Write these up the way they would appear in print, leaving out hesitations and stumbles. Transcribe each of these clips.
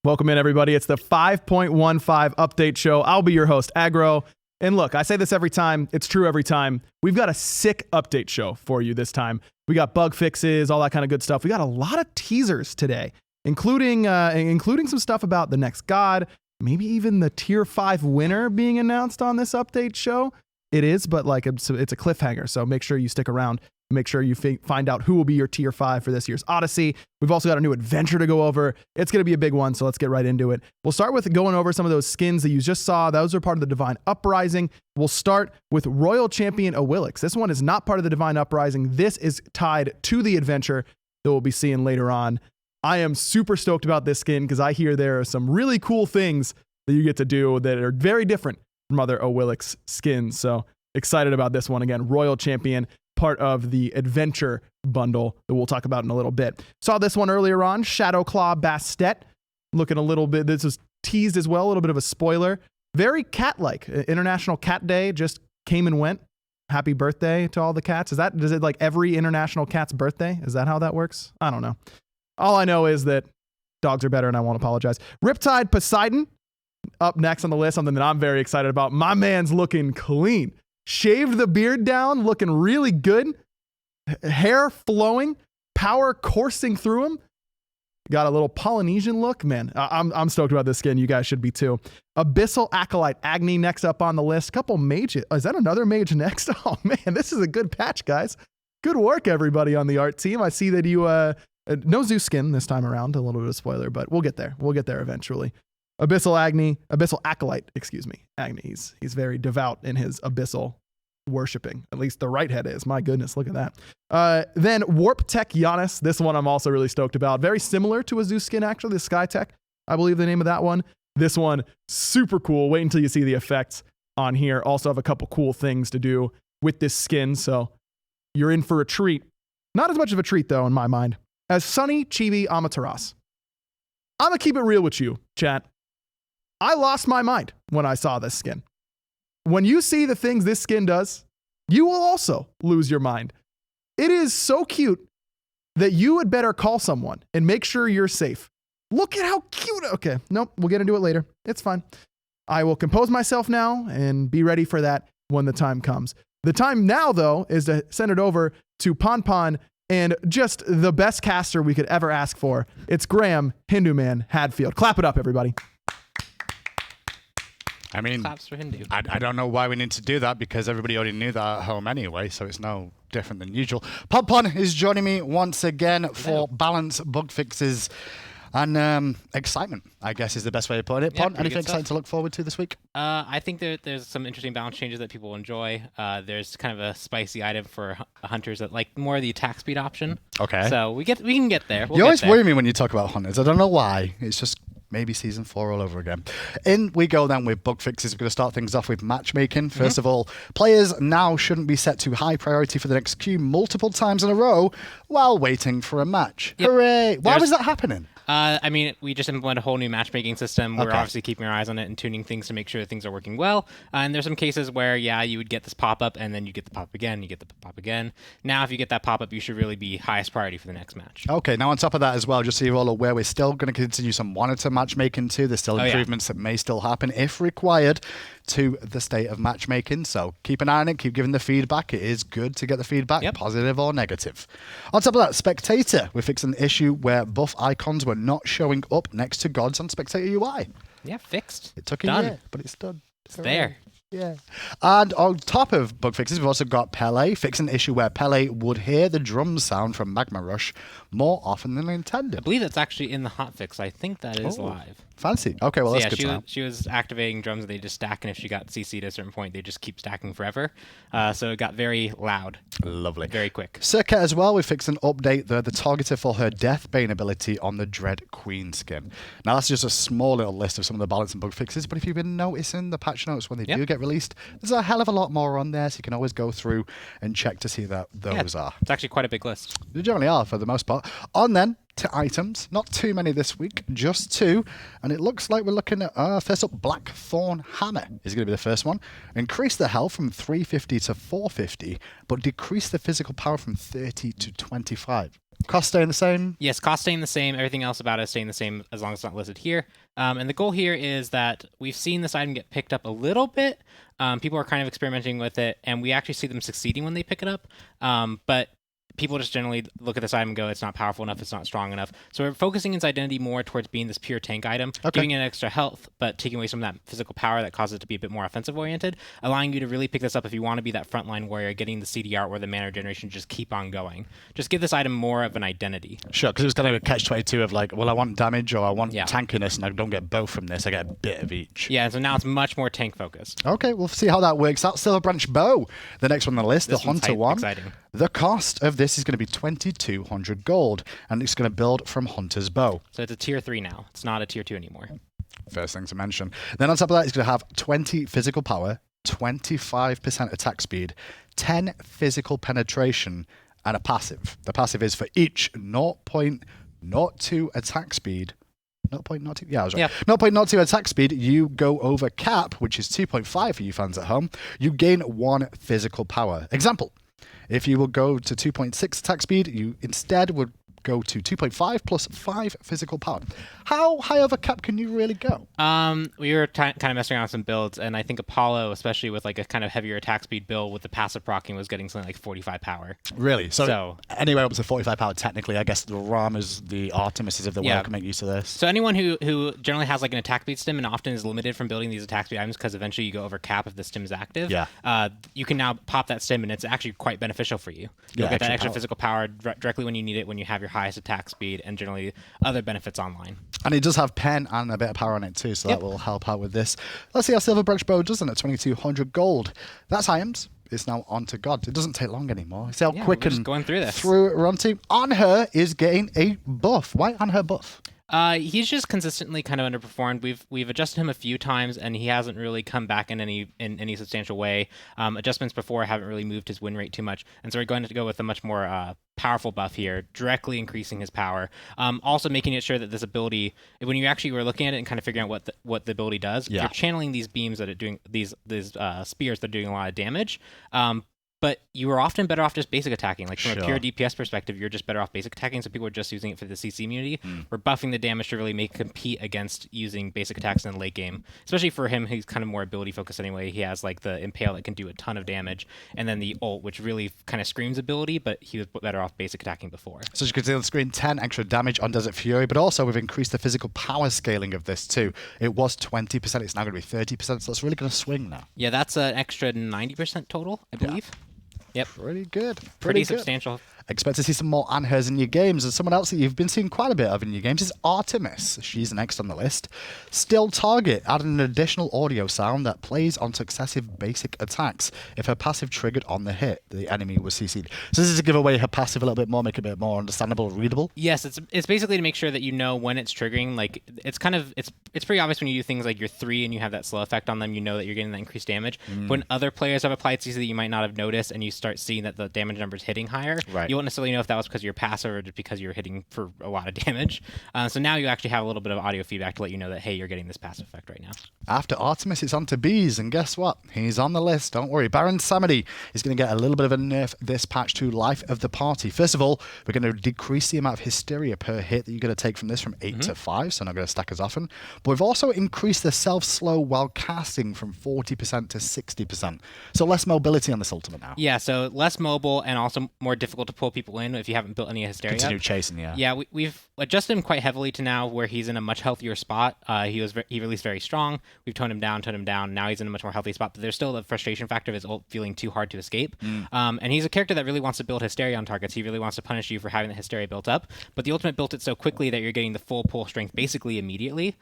Welcome in, everybody. It's the 5.15 update show. I'll be your host, Agro. And look, I say this every time. It's true every time. We've got a sick update show for you this time. We got bug fixes, all that kind of good stuff. We got a lot of teasers today, including some stuff about the next god, maybe even the Tier 5 winner being announced on this update show. It is, but like it's a cliffhanger, so make sure you stick around. Make sure you find out who will be your Tier 5 for this year's Odyssey. We've also got a new adventure to go over. It's going to be a big one, so let's get right into it. We'll start with going over some of those skins that you just saw. Those are part of the Divine Uprising. We'll start with Royal Champion Awilix. This one is not part of the Divine Uprising. This is tied to the adventure that we'll be seeing later on. I am super stoked about this skin because I hear there are some really cool things that you get to do that are very different from other Awilix skins. So excited about this one. Again, Royal Champion, part of the adventure bundle that we'll talk about in a little bit. Saw this one earlier on, Shadowclaw Bastet, looking a little bit, this was teased as well, a little bit of a spoiler. Very cat-like. International Cat Day just came and went. Happy birthday to all the cats. Is it like every international cat's birthday? Is that how that works? I don't know. All I know is that dogs are better and I won't apologize. Riptide Poseidon, up next on the list, something that I'm very excited about. My man's looking clean. Shaved the beard down, looking really good. Hair flowing, power coursing through him. Got a little Polynesian look. Man, I'm stoked about this skin. You guys should be too. Abyssal Acolyte Agni next up on the list. Couple mages. Is that another mage next? Oh man, this is a good patch, guys. Good work, everybody on the art team. I see that you, no Zeus skin this time around. A little bit of a spoiler, but we'll get there. We'll get there eventually. Abyssal Acolyte, excuse me. Agni, he's very devout in his abyssal worshiping. At least the right head is. My goodness, look at that. Then Warp Tech Giannis. This one I'm also really stoked about. Very similar to a Zeus skin, actually. The Sky Tech, I believe the name of that one. This one, super cool. Wait until you see the effects on here. Also have a couple cool things to do with this skin, so you're in for a treat. Not as much of a treat, though, in my mind, as Sunny Chibi Amaterasu. I'm going to keep it real with you, chat. I lost my mind when I saw this skin. When you see the things this skin does, you will also lose your mind. It is so cute that you had better call someone and make sure you're safe. Look at how cute. Okay, nope, we'll get into it later. It's fine. I will compose myself now and be ready for that when the time comes. The time now, though, is to send it over to Ponpon and just the best caster we could ever ask for. It's Graham Hindu Man Hadfield. Clap it up, everybody. I mean, Claps for Hindu. I don't know why we need to do that because everybody already knew that at home anyway, so it's no different than usual. Ponpon is joining me once again for balance, bug fixes, and excitement, I guess is the best way to put it. Pon, anything exciting to look forward to this week? I think there's some interesting balance changes that people will enjoy. There's kind of a spicy item for hunters that like more of the attack speed option. Okay. So we can get there. You always worry me when you talk about hunters. I don't know why. It's just maybe season 4 all over again. In we go then with bug fixes. We're going to start things off with matchmaking. First of all, players now shouldn't be set to high priority for the next queue multiple times in a row while waiting for a match. Yep. Hooray! Why was that happening? I mean, we just implemented a whole new matchmaking system. We're obviously keeping our eyes on it and tuning things to make sure that things are working well. And there's some cases where, you would get this pop-up, and then you get the pop-up again, you get the pop-up again. Now, if you get that pop-up, you should really be highest priority for the next match. Okay, now on top of that as well, just so you're all aware, we're still going to continue some monitor matchmaking too. There's still improvements that may still happen, if required, to the state of matchmaking. So keep an eye on it, keep giving the feedback. It is good to get the feedback, positive or negative. On top of that, Spectator. We're fixing an issue where buff icons were not showing up next to gods on Spectator UI. Yeah, fixed. It took a year, but it's done. It's there. Yeah. And on top of bug fixes, we've also got Pele, fixing an issue where Pele would hear the drum sound from Magma Rush more often than intended. I believe that's actually in the hotfix. I think that is live. Fancy. Okay, well, that's good to know. She was activating drums and they just stack, and if she got CC'd at a certain point, they just keep stacking forever. So it got very loud. Lovely. Very quick. Circuit as well, we fixed an update there, the targeter for her Deathbane ability on the Dread Queen skin. Now, that's just a small little list of some of the balance and bug fixes, but if you've been noticing the patch notes when they do get released, there's a hell of a lot more on there, so you can always go through and check to see that those are. It's actually quite a big list. They generally are, for the most part. On then to items, not too many this week, just 2, and it looks like we're looking at, first up, Blackthorn Hammer is going to be the first one. Increase the health from 350 to 450, but decrease the physical power from 30 to 25. Cost staying the same? Yes, cost staying the same. Everything else about it is staying the same as long as it's not listed here. And the goal here is that we've seen this item get picked up a little bit. People are kind of experimenting with it, and we actually see them succeeding when they pick it up. But people just generally look at this item and go, it's not powerful enough, it's not strong enough. So we're focusing its identity more towards being this pure tank item, giving it extra health, but taking away some of that physical power that causes it to be a bit more offensive oriented, allowing you to really pick this up if you want to be that frontline warrior, getting the CDR or the mana regeneration, just keep on going. Just give this item more of an identity. Sure, because it was kind of a catch-22 of like, well, I want damage or I want tankiness, and I don't get both from this. I get a bit of each. Yeah, so now it's much more tank focused. Okay, we'll see how that works out. Silver Branch Bow, the next one on the list, the Hunter one. Exciting. The cost of this is going to be 2,200 gold, and it's going to build from Hunter's Bow. So it's a tier 3 now. It's not a tier 2 anymore. First thing to mention. Then on top of that, it's going to have 20 physical power, 25% attack speed, 10 physical penetration, and a passive. The passive is for each 0.02 attack speed. 0.02? Yeah, I was right. 0.02 attack speed, you go over cap, which is 2.5 for you fans at home. You gain 1 physical power. Example. If you will go to 2.6 attack speed, you instead would go to 2.5 plus 5 physical power. How high of a cap can you really go? We were kind of messing around with some builds, and I think Apollo, especially with like a kind of heavier attack speed build with the passive proccing, was getting something like 45 power. Really? So anywhere up to 45 power, technically, I guess the Ramas, the Artemises of the world can make use of this. So anyone who generally has like an attack speed stim and often is limited from building these attack speed items because eventually you go over cap if the stim is active, you can now pop that stim, and it's actually quite beneficial for you. You'll get that extra physical power directly when you need it, when you have your highest attack speed, and generally other benefits online. And it does have pen and a bit of power on it too, so that will help out with this. Let's see how Silver Branch Bow does at 2,200 gold. That's items. It's now on to God. It doesn't take long anymore. See how quick and going through this. Through it run to. Anher is getting a buff. Why Anher buff? He's just consistently kind of underperformed. We've adjusted him a few times, and he hasn't really come back in any substantial way. Adjustments before haven't really moved his win rate too much, and so we're going to go with a much more powerful buff here, directly increasing his power. Also making it sure that this ability, when you actually were looking at it and kind of figuring out what the ability does, you're channeling these beams that are doing these spears that are doing a lot of damage. But you are often better off just basic attacking. Like from a pure DPS perspective, you're just better off basic attacking. So people are just using it for the CC immunity. We're buffing the damage to really make compete against using basic attacks in the late game. Especially for him, he's kind of more ability focused anyway. He has like the Impale that can do a ton of damage, and then the ult, which really kind of screams ability, but he was better off basic attacking before. So as you can see on the screen, 10 extra damage on Desert Fury, but also we've increased the physical power scaling of this too. It was 20%, it's now going to be 30%, so it's really going to swing now. Yeah, that's an extra 90% total, I believe. Yep. Pretty good. Pretty substantial. Expect to see some more Anhers in your games. And someone else that you've been seeing quite a bit of in your games is Artemis. She's next on the list. Still target, adding an additional audio sound that plays on successive basic attacks. If her passive triggered on the hit, the enemy was CC'd. So this is to give away her passive a little bit more, make it a bit more understandable, readable? Yes, it's basically to make sure that you know when it's triggering. Like, it's pretty obvious when you do things like you're 3 and you have that slow effect on them, you know that you're getting that increased damage. When other players have applied CC that you might not have noticed, and you start seeing that the damage number is hitting higher, you won't necessarily know if that was because you're passive or just because you're hitting for a lot of damage. So now you actually have a little bit of audio feedback to let you know that, hey, you're getting this passive effect right now. After Artemis, it's on to Bees, and guess what? He's on the list, don't worry. Baron Samedi is going to get a little bit of a nerf this patch to Life of the Party. First of all, we're going to decrease the amount of Hysteria per hit that you're going to take from this from 8 to 5, so not going to stack as often. But we've also increased the self-slow while casting from 40% to 60%. So less mobility on this ultimate now. Yeah, so less mobile and also more difficult to pull people in if you haven't built any Hysteria. Continue chasing, yeah. Yeah, we've adjusted him quite heavily to now where he's in a much healthier spot. He released very strong. We've toned him down. Now he's in a much more healthy spot, but there's still the frustration factor of his ult feeling too hard to escape. And he's a character that really wants to build Hysteria on targets. He really wants to punish you for having the Hysteria built up, but the ultimate built it so quickly that you're getting the full pull strength basically immediately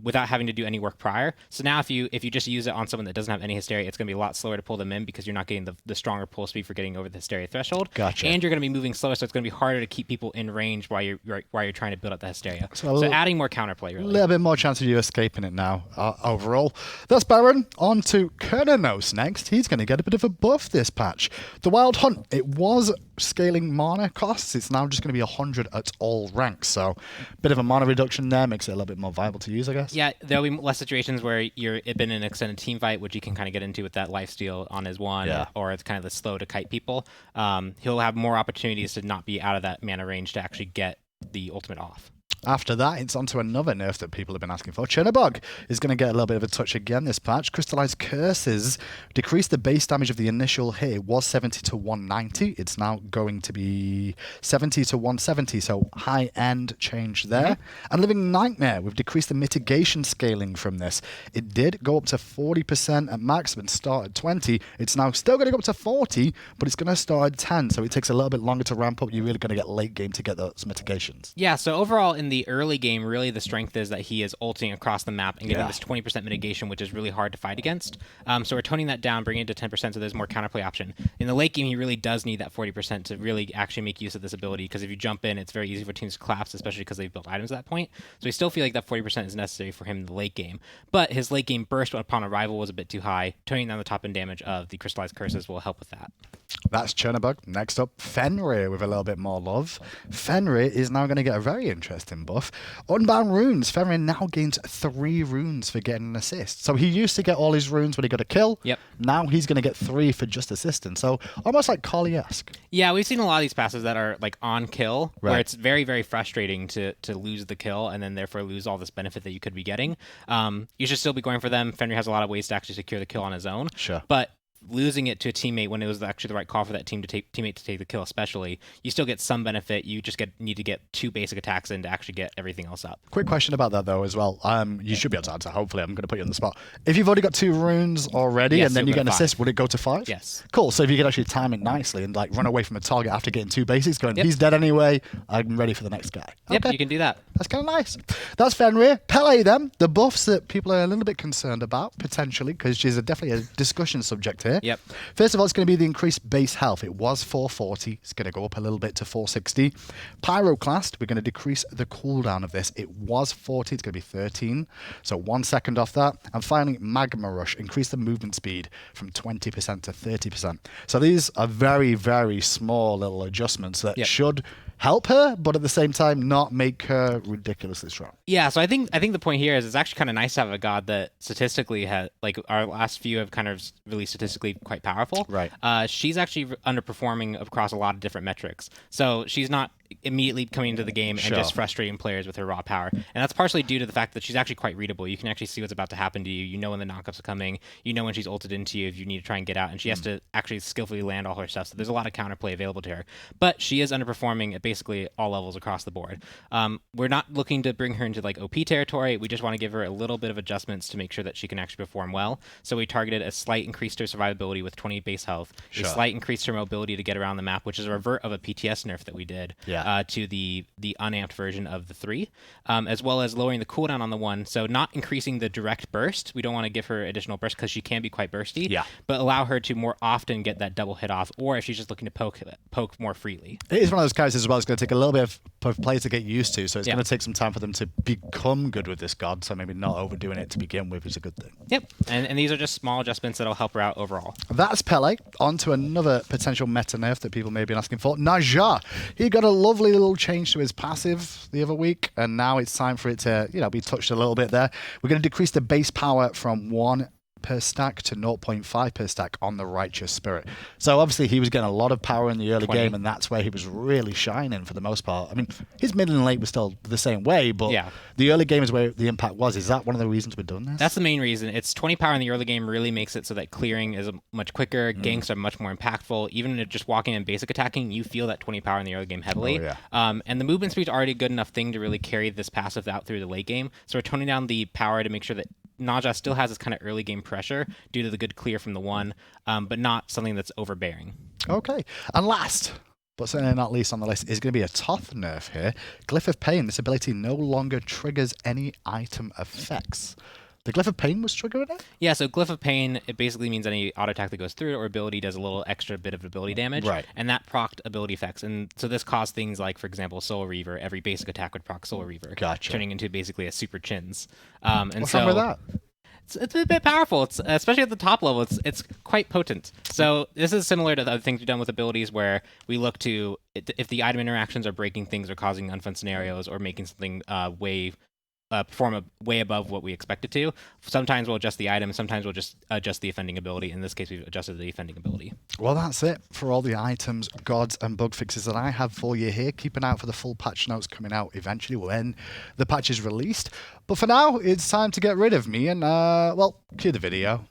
without having to do any work prior. So now if you just use it on someone that doesn't have any Hysteria, it's going to be a lot slower to pull them in because you're not getting the stronger pull speed for getting over the Hysteria threshold. Gotcha. And you're going to be moving slower, so it's going to be harder to keep people in range while you're trying to build up the Hysteria. So adding more counterplay, really. A little bit more chance of you escaping it now, overall. That's Baron. On to Kernanos next. He's going to get a bit of a buff this patch. The Wild Hunt, it was scaling mana costs. It's now just going to be 100 at all ranks. So a bit of a mana reduction there makes it a little bit more viable to use, I guess. Yeah, there'll be less situations where it's been an extended team fight, which you can kind of get into with that lifesteal on his one, or it's kind of the slow to kite people. He'll have more opportunities to not be out of that mana range to actually get the ultimate off. After that, it's on to another nerf that people have been asking for. Chernobog is going to get a little bit of a touch again this patch. Crystallized Curses decrease the base damage of the initial hit. It was 70 to 190. It's now going to be 70 to 170, so high-end change there. And Living Nightmare, we've decreased the mitigation scaling from this. It did go up to 40% at max, but start at 20. It's now still going to go up to 40, but it's going to start at 10, so it takes a little bit longer to ramp up. You're really going to get late game to get those mitigations. Yeah, so overall in the early game, really the strength is that he is ulting across the map and getting this 20% mitigation, which is really hard to fight against. So we're toning that down, bringing it to 10%, so there's more counterplay option. In the late game, he really does need that 40% to really actually make use of this ability, because if you jump in, it's very easy for teams to collapse, especially because they've built items at that point. So I still feel like that 40% is necessary for him in the late game. But his late game burst upon arrival was a bit too high. Toning down the top end damage of the Crystallized Curses will help with that. That's Chernobog. Next up, Fenrir with a little bit more love. Fenrir is now going to get a very interesting buff. Unbound Runes. Fenrir now gains 3 runes for getting an assist. So he used to get all his runes when he got a kill. Yep. Now he's going to get 3 for just assisting. So almost like Collie-esque. Yeah, we've seen a lot of these passes that are like on kill, where it's very, very frustrating to lose the kill and then therefore lose all this benefit that you could be getting. You should still be going for them. Fenrir has a lot of ways to actually secure the kill on his own. Sure. But losing it to a teammate when it was actually the right call for that teammate to take the kill, especially, you still get some benefit. You just need to get 2 basic attacks in to actually get everything else up. Quick question about that though as well. You should be able to answer. Hopefully, I'm going to put you on the spot. If you've already got 2 runes already and then you get an assist, would it go to 5? Yes. Cool. So if you could actually time it nicely and like run away from a target after getting 2 basics, going, he's dead anyway. I'm ready for the next guy. Yep, you can do that. That's kind of nice. That's Fenrir. Pele then, the buffs that people are a little bit concerned about, potentially, because she's definitely a discussion subject here. Yep. First of all, it's going to be the increased base health. It was 440. It's going to go up a little bit to 460. Pyroclast, we're going to decrease the cooldown of this. It was 40. It's going to be 13. So 1 second off that. And finally, Magma Rush, increase the movement speed from 20% to 30%. So these are very, very small little adjustments that should help her, but at the same time not make her ridiculously strong. Yeah, so I think the point here is it's actually kind of nice to have a god that statistically has, like our last few have kind of really statistically quite powerful. Right. She's actually underperforming across a lot of different metrics. So she's not immediately coming into the game and just frustrating players with her raw power. And that's partially due to the fact that she's actually quite readable. You can actually see what's about to happen to you. You know when the knockups are coming. You know when she's ulted into you if you need to try and get out. And she has to actually skillfully land all her stuff. So there's a lot of counterplay available to her. But she is underperforming at basically all levels across the board. We're not looking to bring her into like OP territory. We just want to give her a little bit of adjustments to make sure that she can actually perform well. So we targeted a slight increase to her survivability with 20 base health, a slight increase to her mobility to get around the map, which is a revert of a PTS nerf that we did to the unamped version of the 3, as well as lowering the cooldown on the 1. So not increasing the direct burst. We don't want to give her additional burst because she can be quite bursty, but allow her to more often get that double hit off, or if she's just looking to poke more freely. It is one of those characters as well. It's going to take a little bit of play to get used to, so it's going to take some time for them to become good with this god, so maybe not overdoing it to begin with is a good thing. Yep, and these are just small adjustments that'll help her out overall. That's Pele. On to another potential meta nerf that people may have been asking for. Naja. He got a lovely little change to his passive the other week, and now it's time for it to be touched a little bit there. We're going to decrease the base power from 1 per stack to 0.5 per stack on the Righteous Spirit. So obviously he was getting a lot of power in the early game, and that's where he was really shining for the most part. I mean, his mid and late was still the same way, but the early game is where the impact was. Is that one of the reasons we're doing this? That's the main reason. It's 20 power in the early game really makes it so that clearing is much quicker, ganks are much more impactful. Even just walking and basic attacking, you feel that 20 power in the early game heavily. And the movement speed is already a good enough thing to really carry this passive out through the late game. So we're toning down the power to make sure that Naja still has this kind of early game pressure due to the good clear from the 1, but not something that's overbearing. Okay. And last, but certainly not least on the list, is going to be a Toth nerf here. Glyph of Pain. This ability no longer triggers any item effects. The Glyph of Pain was triggering it? Yeah, so Glyph of Pain, it basically means any auto attack that goes through it or ability does a little extra bit of ability damage. Right. And that procced ability effects. And so this caused things like, for example, Soul Reaver. Every basic attack would proc Soul Reaver. Gotcha. Turning into basically a super chins. What's wrong with that? It's a bit powerful. It's especially at the top level. It's quite potent. So this is similar to the other things we've done with abilities, where we look to if the item interactions are breaking things or causing unfun scenarios or making something way perform way above what we expect it to. Sometimes we'll adjust the item, sometimes we'll just adjust the offending ability. In this case, we've adjusted the offending ability. Well, that's it for all the items, gods, and bug fixes that I have for you here. Keep an eye out for the full patch notes coming out eventually when the patch is released. But for now, it's time to get rid of me and, well, cue the video.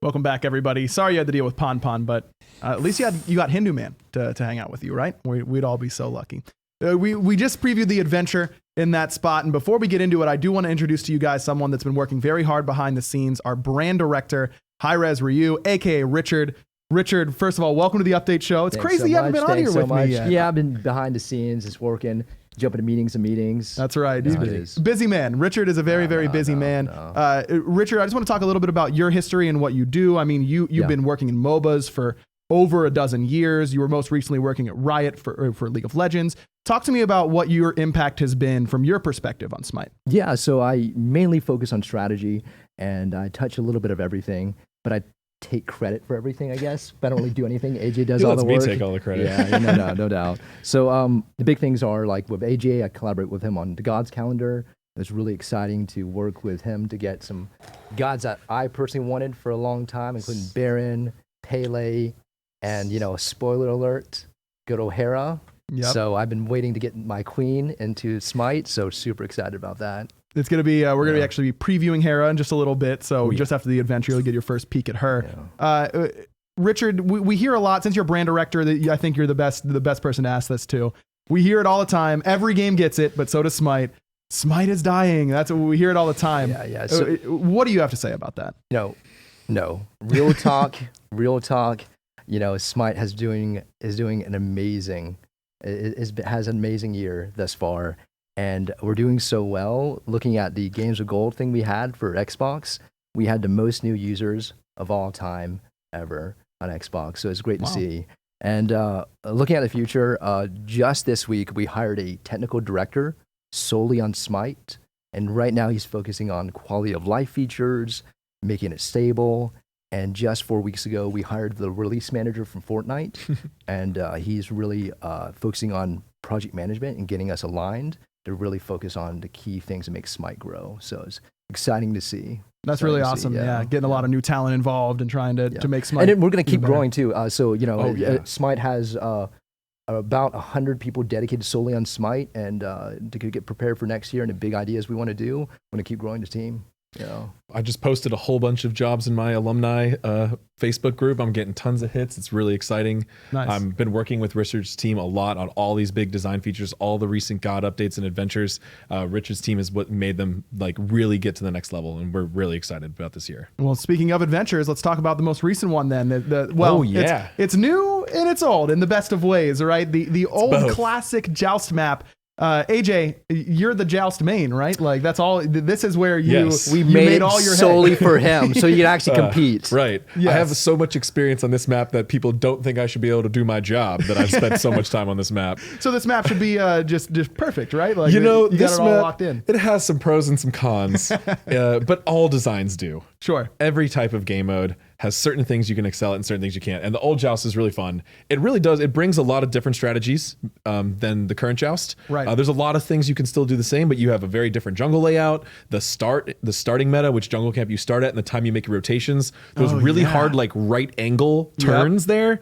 Welcome back, everybody. Sorry you had to deal with Pon, but at least you got Hindu Man to hang out with you, right? We'd all be so lucky. We just previewed the adventure in that spot, and before we get into it, I do want to introduce to you guys someone that's been working very hard behind the scenes, our brand director, Hi-Res Ryu, aka Richard. Richard, first of all, welcome to the update show. It's crazy you haven't been on here with me yet. Yeah, I've been behind the scenes, just working. Jumping to meetings and meetings. That's right. He's busy man. Richard is a very busy man. Richard, I just want to talk a little bit about your history and what you do. I mean, you've been working in MOBAs for over a dozen years. You were most recently working at Riot for League of Legends. Talk to me about what your impact has been from your perspective on SMITE. Yeah, so I mainly focus on strategy, and I touch a little bit of everything, but I take credit for everything, I guess. But I don't really do anything. AJ does all the work. He lets me take all the credit. Yeah, no doubt. So the big things are, like with AJ, I collaborate with him on the Gods calendar. It's really exciting to work with him to get some gods that I personally wanted for a long time, including Baron, Pele, and, spoiler alert, good O'Hara. Yep. So I've been waiting to get my queen into SMITE, so super excited about that. It's going to be, we're going to actually be previewing Hera in just a little bit. So just after the adventure, you'll get your first peek at her. Yeah. Richard, we hear a lot, since you're brand director, that I think you're the best person to ask this to. We hear it all the time. Every game gets it, but so does SMITE. SMITE is dying. That's what we hear it all the time. Yeah. So, what do you have to say about that? No. Real talk. SMITE is doing an amazing, has an amazing year thus far. And we're doing so well. Looking at the Games of Gold thing we had for Xbox, we had the most new users of all time ever on Xbox. So it's great to see. And looking at the future, just this week, we hired a technical director solely on SMITE. And right now he's focusing on quality of life features, making it stable. And just 4 weeks ago, we hired the release manager from Fortnite. And he's really focusing on project management and getting us aligned to really focus on the key things that make SMITE grow. So it's exciting to see. That's really awesome. Yeah, getting a lot of new talent involved and trying to make SMITE. And then we're going to keep growing too. SMITE has about 100 people dedicated solely on SMITE, and to get prepared for next year and the big ideas we want to do. We're going to keep growing the team. I just posted a whole bunch of jobs in my alumni Facebook group. I'm getting tons of hits. It's really exciting. Nice. I've been working with Richard's team a lot on all these big design features, all the recent God updates and adventures. Richard's team is what made them really get to the next level, and we're really excited about this year. Well, speaking of adventures, let's talk about the most recent one then. It's new and it's old in the best of ways, right? The old classic Joust map. AJ, you're the Joust main, right? That's all. This is where we made all your solely for him, so you can actually compete. Right. Yes. I have so much experience on this map that people don't think I should be able to do my job. That I've spent so much time on this map. So this map should be just perfect, right? You got this it all map, locked in. It has some pros and some cons, but all designs do. Sure. Every type of game mode has certain things you can excel at and certain things you can't. And the old Joust is really fun. It really does. It brings a lot of different strategies than the current Joust. Right. There's a lot of things you can still do the same, but you have a very different jungle layout. The starting meta, which jungle camp you start at, and the time you make your rotations. Those hard right angle turns there,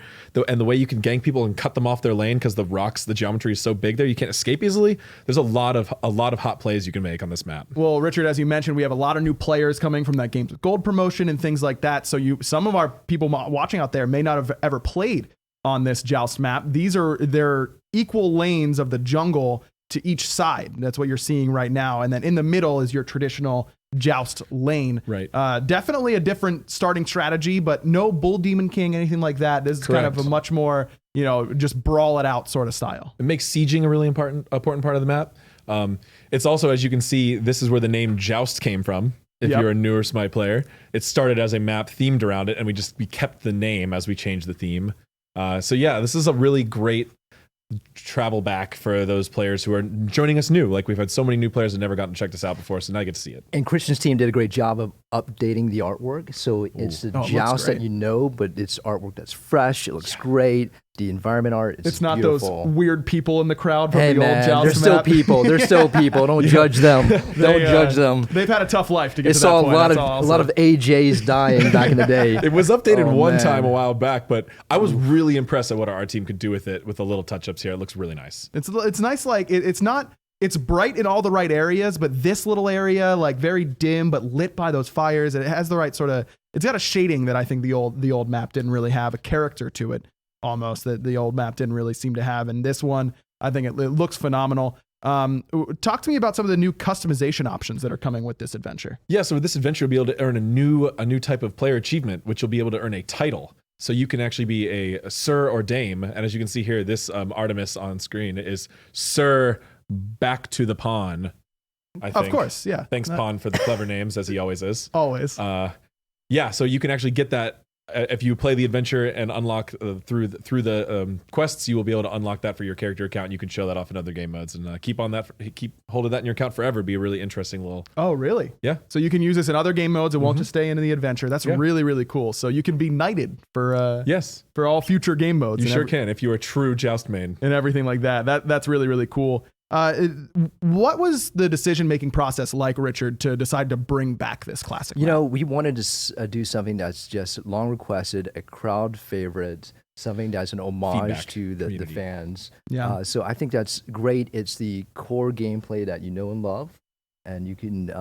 and the way you can gank people and cut them off their lane because the geometry is so big there, you can't escape easily. There's a lot of hot plays you can make on this map. Well, Richard, as you mentioned, we have a lot of new players coming from that Games of Gold promotion and things like that. So some of our people watching out there may not have ever played on this Joust map. They're equal lanes of the jungle to each side. That's what you're seeing right now. And then in the middle is your traditional Joust lane. Right. Definitely a different starting strategy, but no Bull Demon King, anything like that. This is kind of a much more, just brawl it out sort of style. It makes sieging a really important part of the map. It's also, as you can see, this is where the name Joust came from. if Yep. you're a newer Smite player. It started as a map themed around it, and we kept the name as we changed the theme. So yeah, this is a really great travel back for those players who are joining us new. Like we've had so many new players that never gotten to check this out before, so now you get to see it. And Christian's team did a great job of updating the artwork. So it's the Oh, it looks joust great. that you know, but it's artwork that's fresh. It looks great. The environment art is It's not beautiful. those weird people in the crowd from Hey the man, old Joust they're still map. people. They're still people. Don't judge them. Don't judge them. They've had a tough life to get They to that saw point. a lot That's of all I'll a lot say. of AJs dying back in the day. It was updated Oh, one man. time a while back, but I was really impressed at what our team could do with it with the little touch-ups here. It looks really nice. It's nice. Like it's bright in all the right areas, but this little area, like very dim but lit by those fires, and it has the right sort of. It's got a shading that I think the old map didn't really have, a character to it almost that the old map didn't really seem to have. And this one, I think it looks phenomenal. Talk to me about some of the new customization options that are coming with this adventure. Yeah, so with this adventure, you'll be able to earn a new type of player achievement, which you'll be able to earn a title. So you can actually be a Sir or Dame, and as you can see here, this Artemis on screen is Sir Back to the Pawn. I think. Of course, yeah. Thanks, Pawn, for the clever names as he always is. Always. Yeah, so you can actually get that if you play the adventure and unlock through the quests. You will be able to unlock that for your character account. And you can show that off in other game modes and keep hold of that in your account forever. Be a really interesting little. Oh, really? Yeah. So you can use this in other game modes. It won't just stay in the adventure. That's Yeah. really, really cool. So you can be knighted for Yes, for all future game modes. you and sure can if you're a true Joust main. and everything like that. That's really, really cool. What was the decision-making process like, Richard, to decide to bring back this classic You map? know, we wanted to do something that's just long requested, a crowd favorite, something that's an homage Feedback, to the community. fans. Yeah. So I think that's great. It's the core gameplay that you know and love. And you can,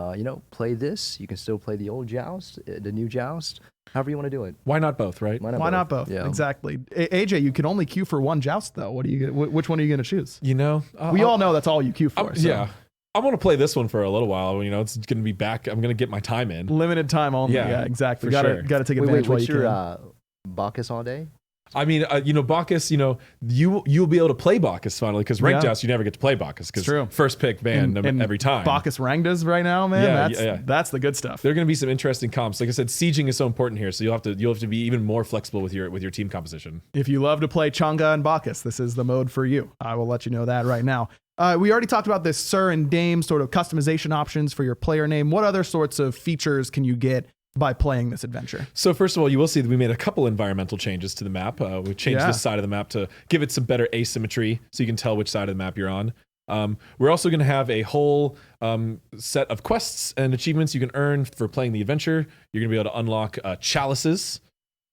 play this. You can still play the old Joust, the new Joust, however you want to do it. Why not both, right? Why not both? Yeah. Exactly. AJ, you can only queue for one Joust, though. Which one are you going to choose? You know, We all know that's all you queue for. so. Yeah, I want to play this one for a little while. You know, it's going to be back. I'm going to get my time in. Limited time only. Yeah, Yeah, exactly. for Gotta sure. take Wait, advantage while what's you your can. Bacchus all day? I mean, Bacchus, you'll be able to play Bacchus finally because ranked Yeah. Joust, you never get to play Bacchus because true. first pick ban And every time. Bacchus Rangdas right now, man. Yeah, That's the good stuff. There are going to be some interesting comps. Like I said, sieging is so important here, so you'll have to be even more flexible with your team composition. If you love to play Changa and Bacchus, this is the mode for you. I will let you know that right now. We already talked about this Sir and Dame sort of customization options for your player name. What other sorts of features can you get by playing this adventure? So first of all, you will see that we made a couple environmental changes to the map. We changed this side of the map to give it some better asymmetry so you can tell which side of the map you're on. We're also going to have a whole set of quests and achievements you can earn for playing the adventure. You're going to be able to unlock chalices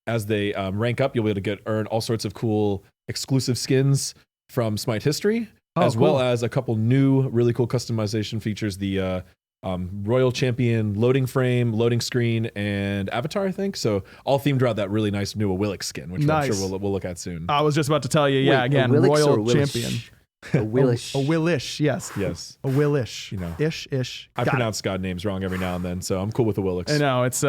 as they rank up. You'll be able to earn all sorts of cool exclusive skins from Smite history, as cool. well as a couple new really cool customization features. The Royal Champion loading frame, loading screen, and avatar, I think. So all themed around that really nice new Awilix skin, which I'm Nice. sure we'll look at soon. I was just about to tell you, Wait, again, a Willix Royal or a Willish? Champion. A Willish. A Willish, yes. Yes. A Willish. You know. Ish. I Got it. pronounce God names wrong every now and then, so I'm cool with the Willix. I know it's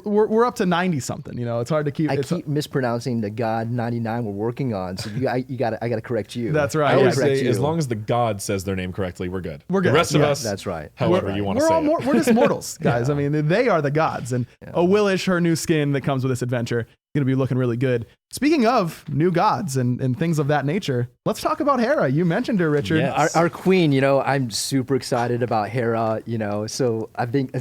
we're up to 90 something. It's hard to keep. I it's, keep mispronouncing the God 99 we're working on, so I got to correct you. That's right, I yeah. always correct say, you. as long as the God says their name correctly, we're good. We're good. The rest of Yeah, us, that's right. however That's you right. want to we're say all it. we're just mortals, guys. I mean, they are the gods, and a Willish, her new skin that comes with this adventure, going to be looking really good. Speaking of new gods and things of that nature, let's talk about Hera. You mentioned her, Richard. Yes. Our queen, I'm super excited about Hera, So I think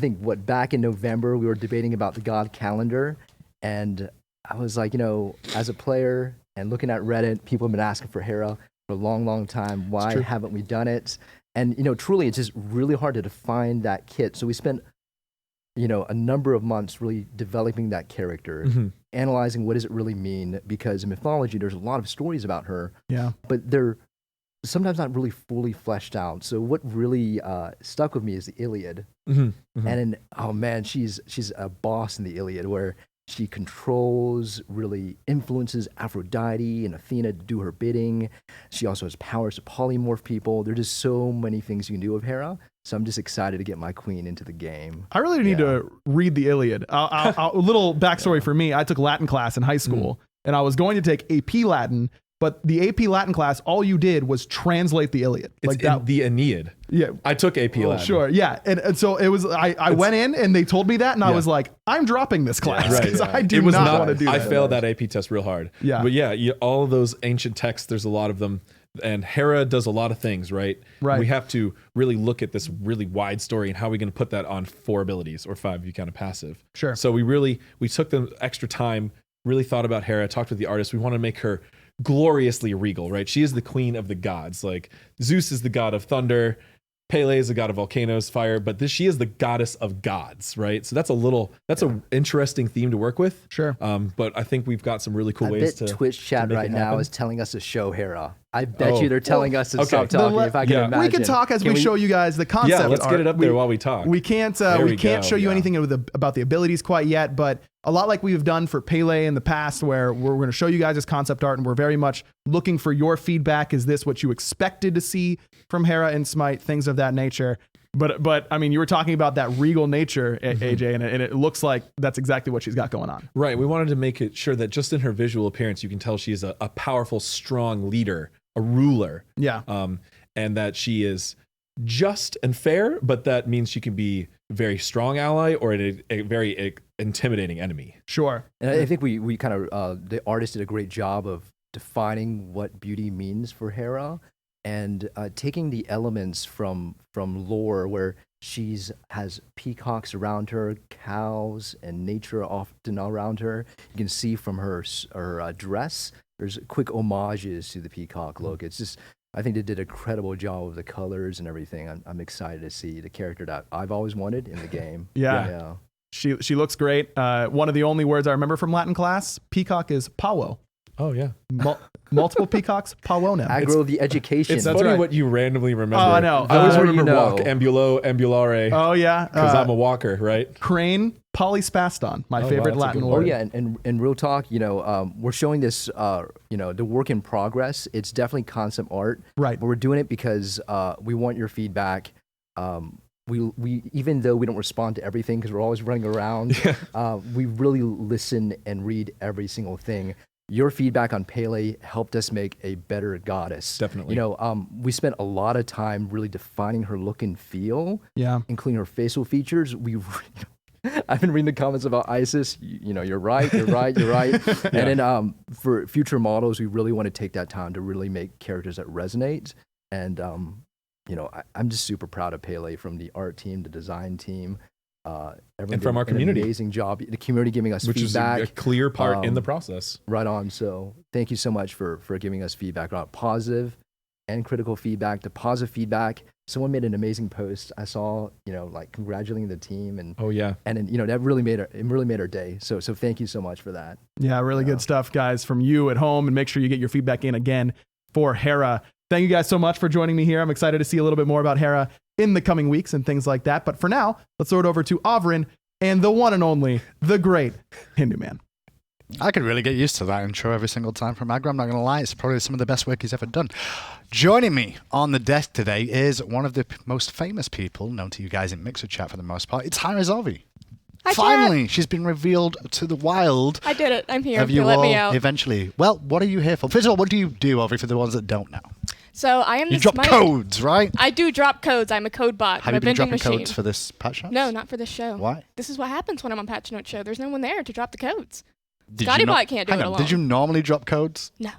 back in November we were debating about the God calendar, and I was like, as a player and looking at Reddit, people have been asking for Hera for a long, long time. Why true. haven't we done it? And truly, it's just really hard to define that kit. So we spent a number of months really developing that character, analyzing what does it really mean, because in mythology there's a lot of stories about her, Yeah. but they're sometimes not really fully fleshed out. So what really stuck with me is the Iliad. And then, oh man, she's a boss in the Iliad where she controls, really influences Aphrodite and Athena to do her bidding. She also has powers to polymorph people. There's just so many things you can do with Hera. So I'm just excited to get my queen into the game. I really need to read the Iliad. A little backstory for me. I took Latin class in high school, and I was going to take AP Latin, But the AP Latin class, all you did was translate the Iliad. It's in the Aeneid. Yeah. I took AP Latin. Sure. Yeah. And so it was, I went in and they told me that and I was like, I'm dropping this class because I do not want to do that. I failed that AP test real hard. Yeah. But yeah, all of those ancient texts, there's a lot of them. And Hera does a lot of things, right? Right. We have to really look at this really wide story and how are we going to put that on 4 abilities or 5 if you count a passive. Sure. So we took the extra time, really thought about Hera, talked with the artist. We want to make her gloriously regal, right? She is the queen of the gods. Like Zeus is the god of thunder, Pele is the god of volcanoes, fire, but she is the goddess of gods, right? So that's an interesting theme to work with. Sure. But I think we've got some really cool I ways bet to Twitch chat make right it now happen. is telling us to show Hera. I bet you they're telling us to okay. stop talking. If I can Yeah. imagine, We can talk as we show you guys the concept. Yeah, let's get art. it up there while we talk. We can't we can't go, show you yeah. anything about the abilities quite yet, but a lot like we've done for Pele in the past, where we're going to show you guys this concept art, and we're very much looking for your feedback. Is this what you expected to see from Hera and Smite? Things of that nature. But I mean, you were talking about that regal nature, AJ, and it looks like that's exactly what she's got going on. Right. We wanted to make it sure that just in her visual appearance, you can tell she's a powerful, strong leader, a ruler. Yeah. And that she is just and fair, but that means she can be a very strong ally or a very intimidating enemy. Sure. And I think we kind of the artist did a great job of defining what beauty means for Hera, and taking the elements from lore where has peacocks around her, cows, and nature often around her. You can see from her dress, there's quick homages to the peacock look. It's just, I think they did an incredible job with the colors and everything. I'm excited to see the character that I've always wanted in the game. Yeah. She looks great. One of the only words I remember from Latin class, peacock, is pavo. Oh, yeah. Multiple peacocks, pavonem. Aggro the education. It's funny what you randomly remember. Oh, I know. I always The remember more you walk, know. ambulo, ambulare. Oh, yeah. Because I'm a walker, right? Crane, polyspaston, my favorite that's a Latin good word. one. Oh yeah, and in real talk, we're showing this, the work in progress. It's definitely concept art, Right. But we're doing it because we want your feedback. We even though we don't respond to everything because we're always running around, we really listen and read every single thing. Your feedback on Pele helped us make a better goddess. Definitely. We spent a lot of time really defining her look and feel, Yeah. including her facial features. I've been reading the comments about Isis. You're right. And then for future models, we really want to take that time to really make characters that resonate. And I'm just super proud of Pele, from the art team, the design team, everyone And from did our community. An amazing job. The community giving us Which feedback. is a clear part in the process. Right on. So thank you so much for giving us feedback about positive and critical feedback. The positive feedback, someone made an amazing post. I saw, congratulating the team, and Oh, yeah. and then, that really made our day. So thank you so much for that. Yeah, really good stuff, guys, from you at home. And make sure you get your feedback in again for Hera. Thank you guys so much for joining me here. I'm excited to see a little bit more about Hera in the coming weeks and things like that. But for now, let's throw it over to Avrin and the one and only, the great Hindu man. I could really get used to that intro every single time from Agra. I'm not going to lie. It's probably some of the best work he's ever done. Joining me on the desk today is one of the most famous people known to you guys in Mixer Chat for the most part. It's Hira Zovi. Hi, Finally, she's been revealed to the wild. I did it. I'm here. Have you let all me out. eventually? Well, what are you here for? First of all, what do you do, Ovi, for the ones that don't know? So I am You the drop SMITE. codes, right? I do drop codes. I'm a code bot. Have I'm you a been vending dropping machine. codes for this patch notes? No, not for this show. Why? This is what happens when I'm on Patch Note Show. There's no one there to drop the codes. Did Scotty you not- Bot can't do hang it on, alone. Did you normally drop codes? No.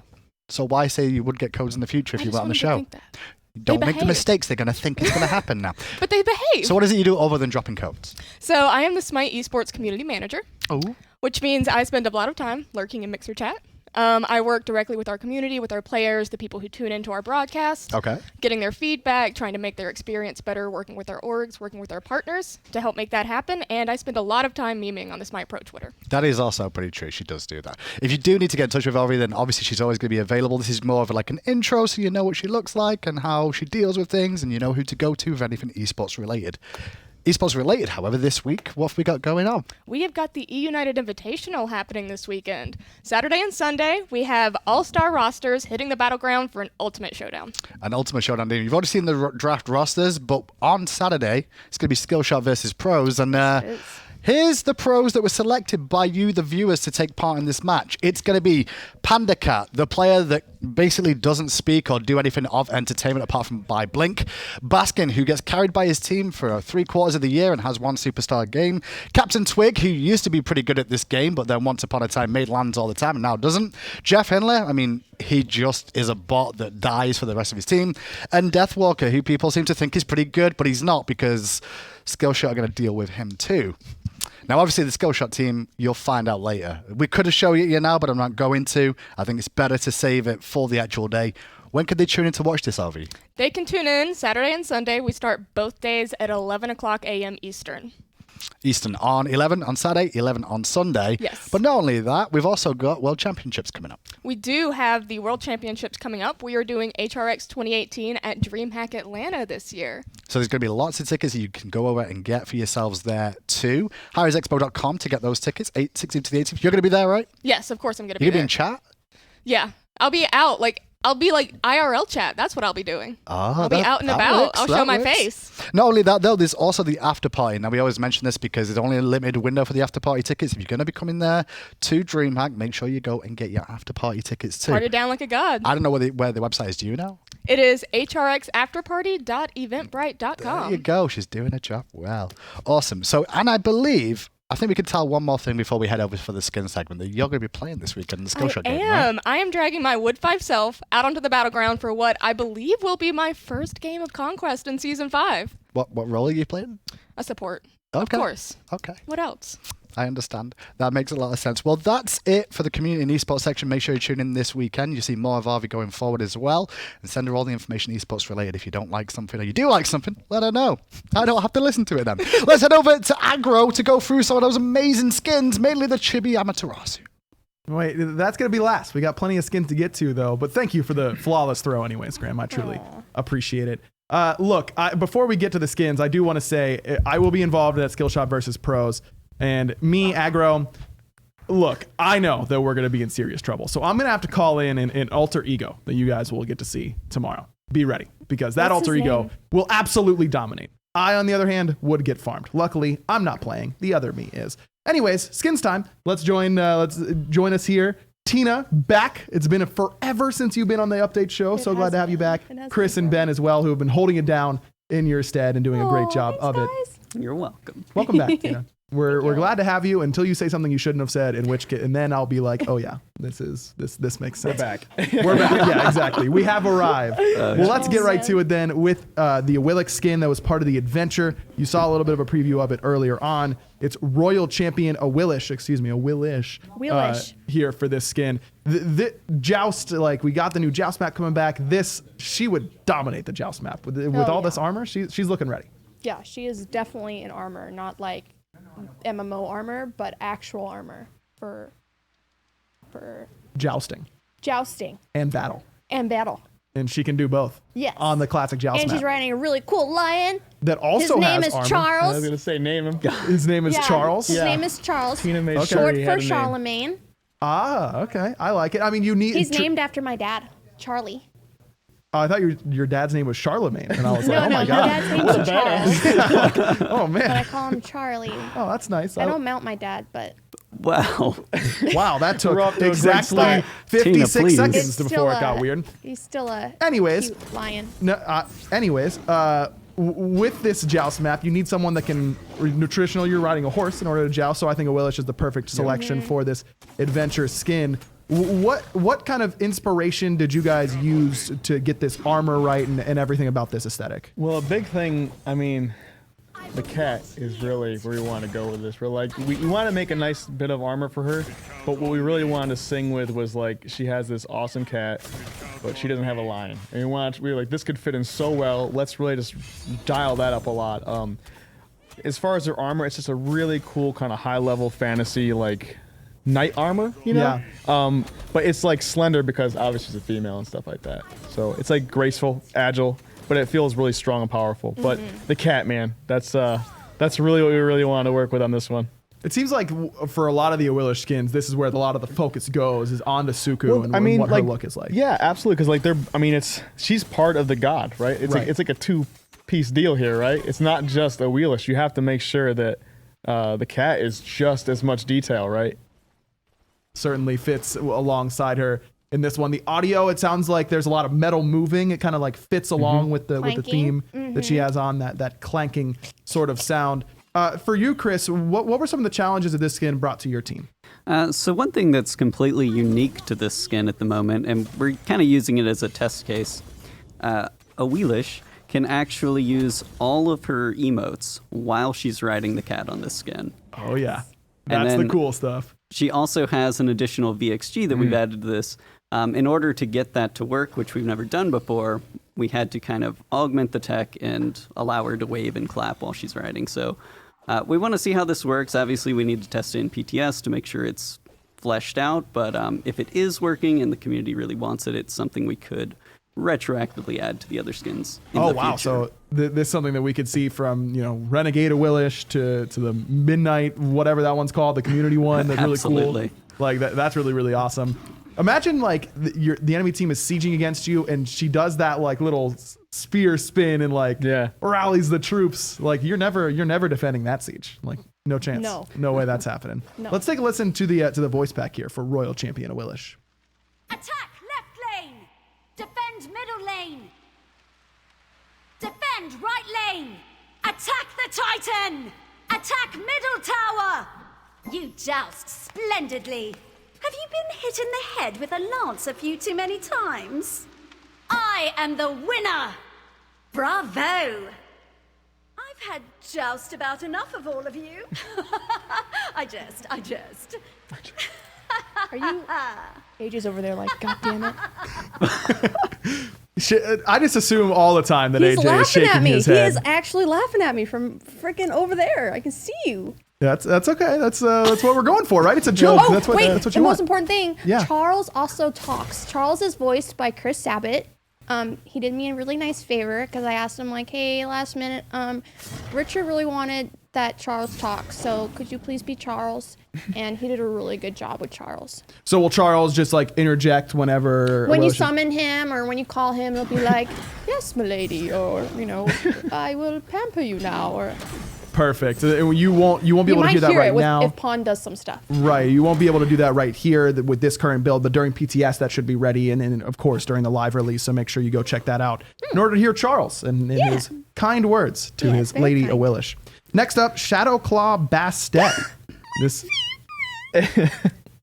So why say you would get codes in the future if I you just were on the wanted to show? think that. Don't make the behave. mistakes they're going to think it's going to happen now. But they behave. So what is it you do other than dropping codes? So I am the SMITE esports community manager, Oh. which means I spend a lot of time lurking in Mixer Chat. I work directly with our community, with our players, the people who tune into our broadcast, Okay. getting their feedback, trying to make their experience better, working with our orgs, working with our partners to help make that happen. And I spend a lot of time memeing on the SMITE Pro Twitter. That is also pretty true. She does do that. If you do need to get in touch with Elvie, then obviously she's always going to be available. This is more of like an intro, so you know what she looks like and how she deals with things, and you know who to go to for anything esports related. Esports related, however, this week, what have we got going on? We have got the E-United Invitational happening this weekend. Saturday and Sunday, we have all-star rosters hitting the battleground for an ultimate showdown. An Ultimate Showdown. You've already seen the draft rosters, but on Saturday, it's going to be Skillshot versus pros, and Here's the pros that were selected by you, the viewers, to take part in this match. It's going to be Panda Cat, the player that basically doesn't speak or do anything of entertainment apart from by blink. Baskin, who gets carried by his team for 3/4 of the year and has one superstar game. Captain Twig, who used to be pretty good at this game, but then once upon a time made lands all the time and now doesn't. Jeff Hindler, I mean, he just is a bot that dies for the rest of his team. And Deathwalker, who people seem to think is pretty good, but he's not because Skillshot are going to deal with him too. Now, obviously, the Skillshot team, you'll find out later. We could have shown you now, but I'm not going to. I think it's better to save it for the actual day. When could they tune in to watch this, RV? They can tune in Saturday and Sunday. We start both days at 11 o'clock a.m. Eastern. Eastern on 11 on Saturday, 11 on Sunday. Yes. But not only that, we've also got World Championships coming up. We do have the World Championships coming up. We are doing HRX 2018 at DreamHack Atlanta this year. So there's going to be lots of tickets that you can go over and get for yourselves there too. HighRiseExpo.com to get those tickets, 16th to the 18th. You're going to be there, right? Yes, of course I'm going to be You're there. going to be in chat? Yeah. I'll be out. I'll be like IRL chat. That's what I'll be doing. I'll be out and about. I'll show my face. Not only that, though, there's also the after party. Now, we always mention this because there's only a limited window for the after party tickets. If you're going to be coming there to DreamHack, make sure you go and get your after party tickets too. Party down like a god. I don't know where the website is. Do you know? It is hrxafterparty.eventbrite.com. There you go. She's doing her job well. Awesome. So, and I think we can tell one more thing before we head over for the skin segment that you're going to be playing this weekend in the Skillshot game, right? I am dragging my Wood 5 self out onto the battleground for what I believe will be my first game of Conquest in Season 5. What role are you playing? A support. Okay. Of course. Okay. What else? I understand. That makes a lot of sense. Well, that's it for the community and esports section. Make sure you tune in this weekend. You see more of Arvi going forward as well. And send her all the information esports related. If you don't like something or you do like something, let her know. I don't have to listen to it then. Let's head over to Aggro to go through some of those amazing skins, mainly the Chibi Amaterasu. Wait, that's going to be last. We got plenty of skins to get to, though. But thank you for the flawless throw anyways, Graham. I truly appreciate it. Look, before we get to the skins, I do want to say I will be involved in that Skillshot versus pros. And me, Aggro, look, I know that we're going to be in serious trouble. So I'm going to have to call in an alter ego that you guys will get to see tomorrow. Be ready, because that alter ego will absolutely dominate. I, on the other hand, would get farmed. Luckily, I'm not playing. The other me is. Anyways, skins time. Let's join us here. Tina, back. It's been forever since you've been on the update show. So glad to have you back. Chris and Ben as well, who have been holding it down in your stead and doing a great job of it. You're welcome. Welcome back, Tina. We're glad to have you until you say something you shouldn't have said, in which case, and then I'll be like, oh yeah, this makes sense. We're back. We're back. Yeah, exactly. We have arrived. Well, let's get right to it then with the Awilic skin that was part of the adventure. You saw a little bit of a preview of it earlier on. It's Royal Champion Awilish here for this skin. The Joust, we got the new Joust map coming back. She would dominate the Joust map with all this armor. She's looking ready. Yeah, she is definitely in armor, not like MMO armor, but actual armor for jousting and battle. And she can do both. Yes. On the classic Joust and map. she's riding a really cool lion. That also has armor. His name is I Charles. was going to say, name him. His name is Charles. His name is Charles. Tina made Short sure he for had a name. Charlemagne. Ah, okay. I like it. I mean, you need... He's named after my dad, Charlie. I thought your dad's name was Charlemagne, and I was like, No, oh my my god. dad's name is Charles, Oh but I man. call him Charlie. Oh, that's nice. I don't mount my dad, but Wow. Wow, that took We're off to a great exactly start. 56 Tina, please. seconds It's still before it got weird. He's still a Anyways. cute lion. No, with this joust map, you need someone that can nutritional. You're riding a horse in order to joust, so I think Awilish is the perfect selection for this adventure skin. What kind of inspiration did you guys use to get this armor right and everything about this aesthetic? Well, a big thing, I mean, the cat is really where we want to go with this. We're like, we want to make a nice bit of armor for her, but what we really wanted to sing with was like, she has this awesome cat, but she doesn't have a lion. And we were like, this could fit in so well. Let's really just dial that up a lot. As far as her armor, it's just a really cool kind of high-level fantasy, like, knight armor, you know? Yeah. But it's like slender because obviously she's a female and stuff like that. So it's like graceful, agile, but it feels really strong and powerful. But the cat, man, that's really what we really want to work with on this one. It seems like for a lot of the Awilish skins, this is where a lot of the focus goes, is onto Suku and what her look is like. Yeah, absolutely. Because she's part of the god, right? It's like a two-piece deal here, right? It's not just Awilish. You have to make sure that the cat is just as much detail, right? Certainly fits alongside her in this one. The audio, it sounds like there's a lot of metal moving. It kind of like fits along with the theme that she has on, that clanking sort of sound. For you, Chris, what were some of the challenges that this skin brought to your team? So one thing that's completely unique to this skin at the moment, and we're kind of using it as a test case, Awilish can actually use all of her emotes while she's riding the cat on this skin. Oh, yeah. That's the cool stuff. She also has an additional VXG that we've added to this. In order to get that to work, which we've never done before, we had to kind of augment the tech and allow her to wave and clap while she's riding. So we want to see how this works. Obviously, we need to test it in PTS to make sure it's fleshed out. But if it is working and the community really wants it, it's something we could retroactively add to the other skins in the wow. future. So this is something that we could see from, Renegade Awilish to the Midnight, whatever that one's called, the community one. That's really Absolutely. cool. Like that's really, really awesome. Imagine like the enemy team is sieging against you and she does that like little spear spin and like rallies the troops. Like you're never defending that siege. Like no chance. No way that's happening. No. Let's take a listen to the voice pack here for Royal Champion Awilish. Attack left lane! Defend middle lane! Defend right lane! Attack the Titan! Attack middle tower! You joust splendidly. Have you been hit in the head with a lance a few too many times? I am the winner! Bravo! I've had joust about enough of all of you. I jest. Are you? AJ's over there like, God damn it. I just assume all the time that He's AJ is laughing shaking at me. his He head. is actually laughing at me from freaking over there. I can see you. That's okay. That's what we're going for, right? It's a joke. Oh, that's what wait, that's what the you most want. important thing, Yeah. Charles also talks. Charles is voiced by Chris Sabat. He did me a really nice favor because I asked him like, hey, last minute, Richard really wanted that Charles talk, so could you please be Charles? And he did a really good job with Charles. So will Charles just like interject whenever When you Awilish- summon him or when you call him, he'll be like, yes, milady, or, I will pamper you now, or... Perfect. You won't be able to might hear that right it now. if Pawn does some stuff. Right. You won't be able to do that right here with this current build, but during PTS that should be ready, and of course during the live release. So make sure you go check that out in order to hear Charles and his kind words to his very lady kind. Awilish. Next up, Shadowclaw Bastet. This.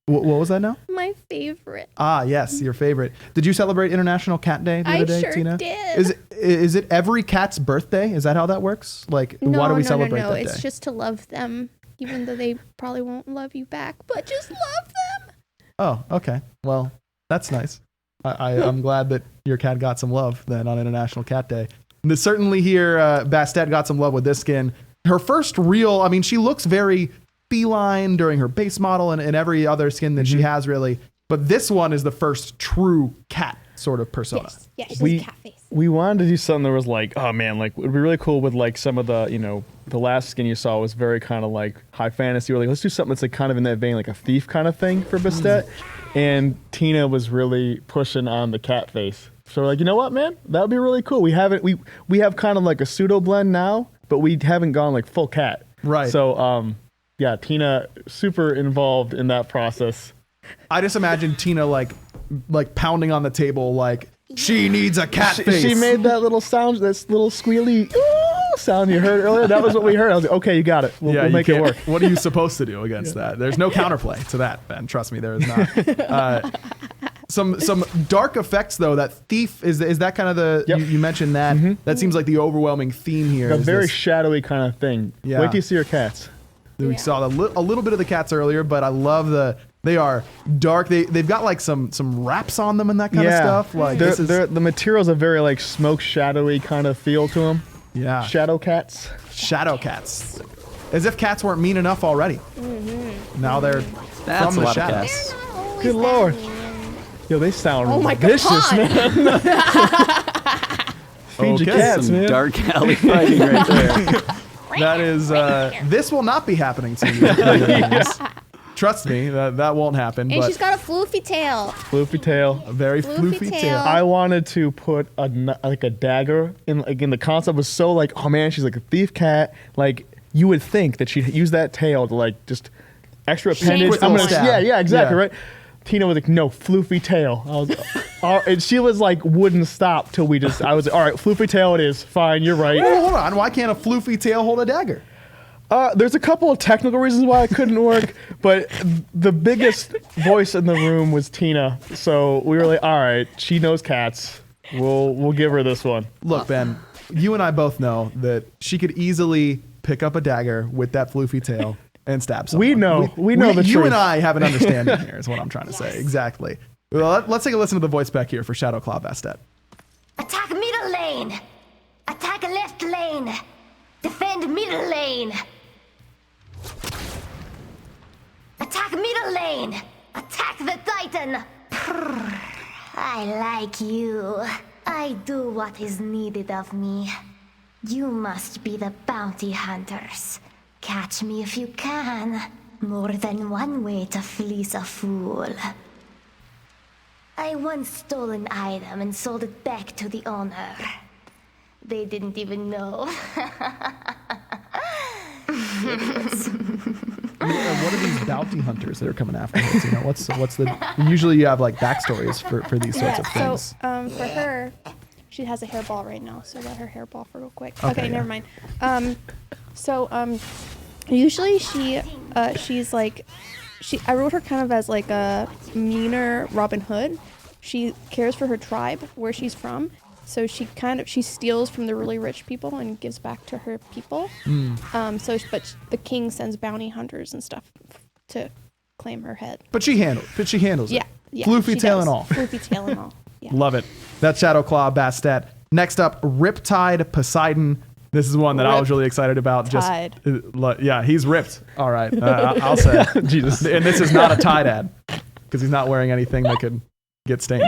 What was that now? My favorite. Ah, yes, your favorite. Did you celebrate International Cat Day the I other day, sure Tina? did. Is it every cat's birthday? Is that how that works? Like, why do we celebrate No. that It's day? just to love them, even though they probably won't love you back, but just love them. Oh, okay. Well, that's nice. I'm glad that your cat got some love then on International Cat Day. And certainly here, Bastet got some love with this skin. Her first real, she looks very feline during her base model and every other skin that she has really. But this one is the first true cat sort of persona. Yes, she's We- cat face. We wanted to do something that was like, oh man, like it would be really cool with like some of the, the last skin you saw was very kind of like high fantasy. We're like, let's do something that's like kind of in that vein, like a thief kind of thing for Bastet. And Tina was really pushing on the cat face. So we're like, you know what, man? That would be really cool. We have kind of like a pseudo blend now, but we haven't gone like full cat. Right. So yeah, Tina super involved in that process. I just imagine Tina like pounding on the table like, she needs a cat face. She made that little sound, this little squealy sound you heard earlier. That was what we heard. I was like, okay, you got it. We'll make it work. What are you supposed to do against that? There's no counterplay to that, Ben. Trust me, there is not. Some dark effects though. That thief is that kind of the you mentioned that. That seems like the overwhelming theme here. A is very this- shadowy kind of thing. Yeah. Wait till you see your cats. We saw a little bit of the cats earlier, but I love they are dark. They've got like some wraps on them and that kind of stuff. Like the materials are very like smoke shadowy kind of feel to them. Yeah, Shadow cats. shadow cats, as if cats weren't mean enough already. Now they're That's from a the lot shadows. of cats. Good lord. Yo, they sound Oh my vicious, God. man. Feed your Okay. cats, Some man. dark alley fighting right there. That is, this will not be happening to you. ladies. Trust me, that won't happen. And but she's got a floofy tail. Floofy tail. a very floofy floofy tail. tail. I wanted to put a dagger in. Again, the concept was so like, oh man, she's like a thief cat. Like you would think that she'd use that tail to like just extra appendage. With a little stab. Yeah, exactly, Yeah. right? Tina was like, no, floofy tail. I was, and she was like, wouldn't stop till I was like, all right, floofy tail it is. Fine, you're right. Well, hold on. Why can't a floofy tail hold a dagger? There's a couple of technical reasons why it couldn't work, but the biggest voice in the room was Tina. So we were like, all right, she knows cats. We'll give her this one. Look, Ben, you and I both know that she could easily pick up a dagger with that floofy tail and stab someone. We know the You truth. and I have an understanding here is what I'm trying to say. Exactly. Well, let's take a listen to the voice back here for Shadowclaw Bastet. Attack middle lane. Attack left lane. Defend middle lane. Attack middle lane. Attack the Titan. I like you. I do what is needed of me. You must be the bounty hunters. Catch me if you can. More than one way to fleece a fool. I once stole an item and sold it back to the owner. They didn't even know. What are these bounty hunters that are coming after us? You know, what's the? Usually, you have like backstories for these sorts of things. So for her, she has a hairball right now. So let her hairball for real quick. Okay, Okay, yeah. never mind. Usually she's like, I wrote her kind of as like a meaner Robin Hood. She cares for her tribe, where she's from. So she steals from the really rich people and gives back to her people. But the king sends bounty hunters and stuff to claim her head. But she handles Yeah, it. yeah. Floofy she tail does. and all. Floofy tail and all. Yeah. Love it. That's Shadowclaw Bastet. Next up, Riptide Poseidon. This is one that I was really excited about. Yeah, he's ripped. All right, I'll say. Jesus. And this is not a Tide ad because he's not wearing anything that could get stained.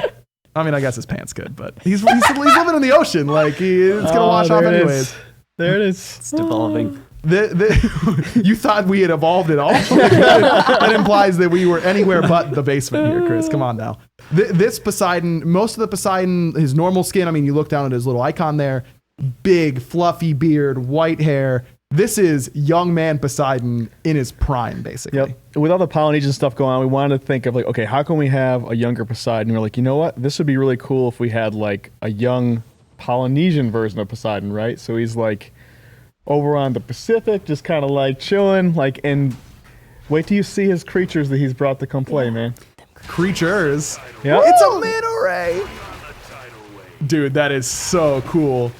I mean, I guess his pants could, but he's living in the ocean. Like it's gonna wash off anyways. There it is. It's devolving. You thought we had evolved at all? That implies that we were anywhere but the basement here, Chris. Come on now. This Poseidon, most of the Poseidon, his normal skin, I mean, you look down at his little icon there, big, fluffy beard, white hair. This is young man Poseidon in his prime, basically. Yep. With all the Polynesian stuff going on, we wanted to think of like, okay, how can we have a younger Poseidon? We're like, you know what? This would be really cool if we had like a young Polynesian version of Poseidon, right? So he's like over on the Pacific, just kind of like chilling, like, and wait till you see his creatures that he's brought to come play, man. Creatures. Yeah. It's a manta ray. Dude, that is so cool.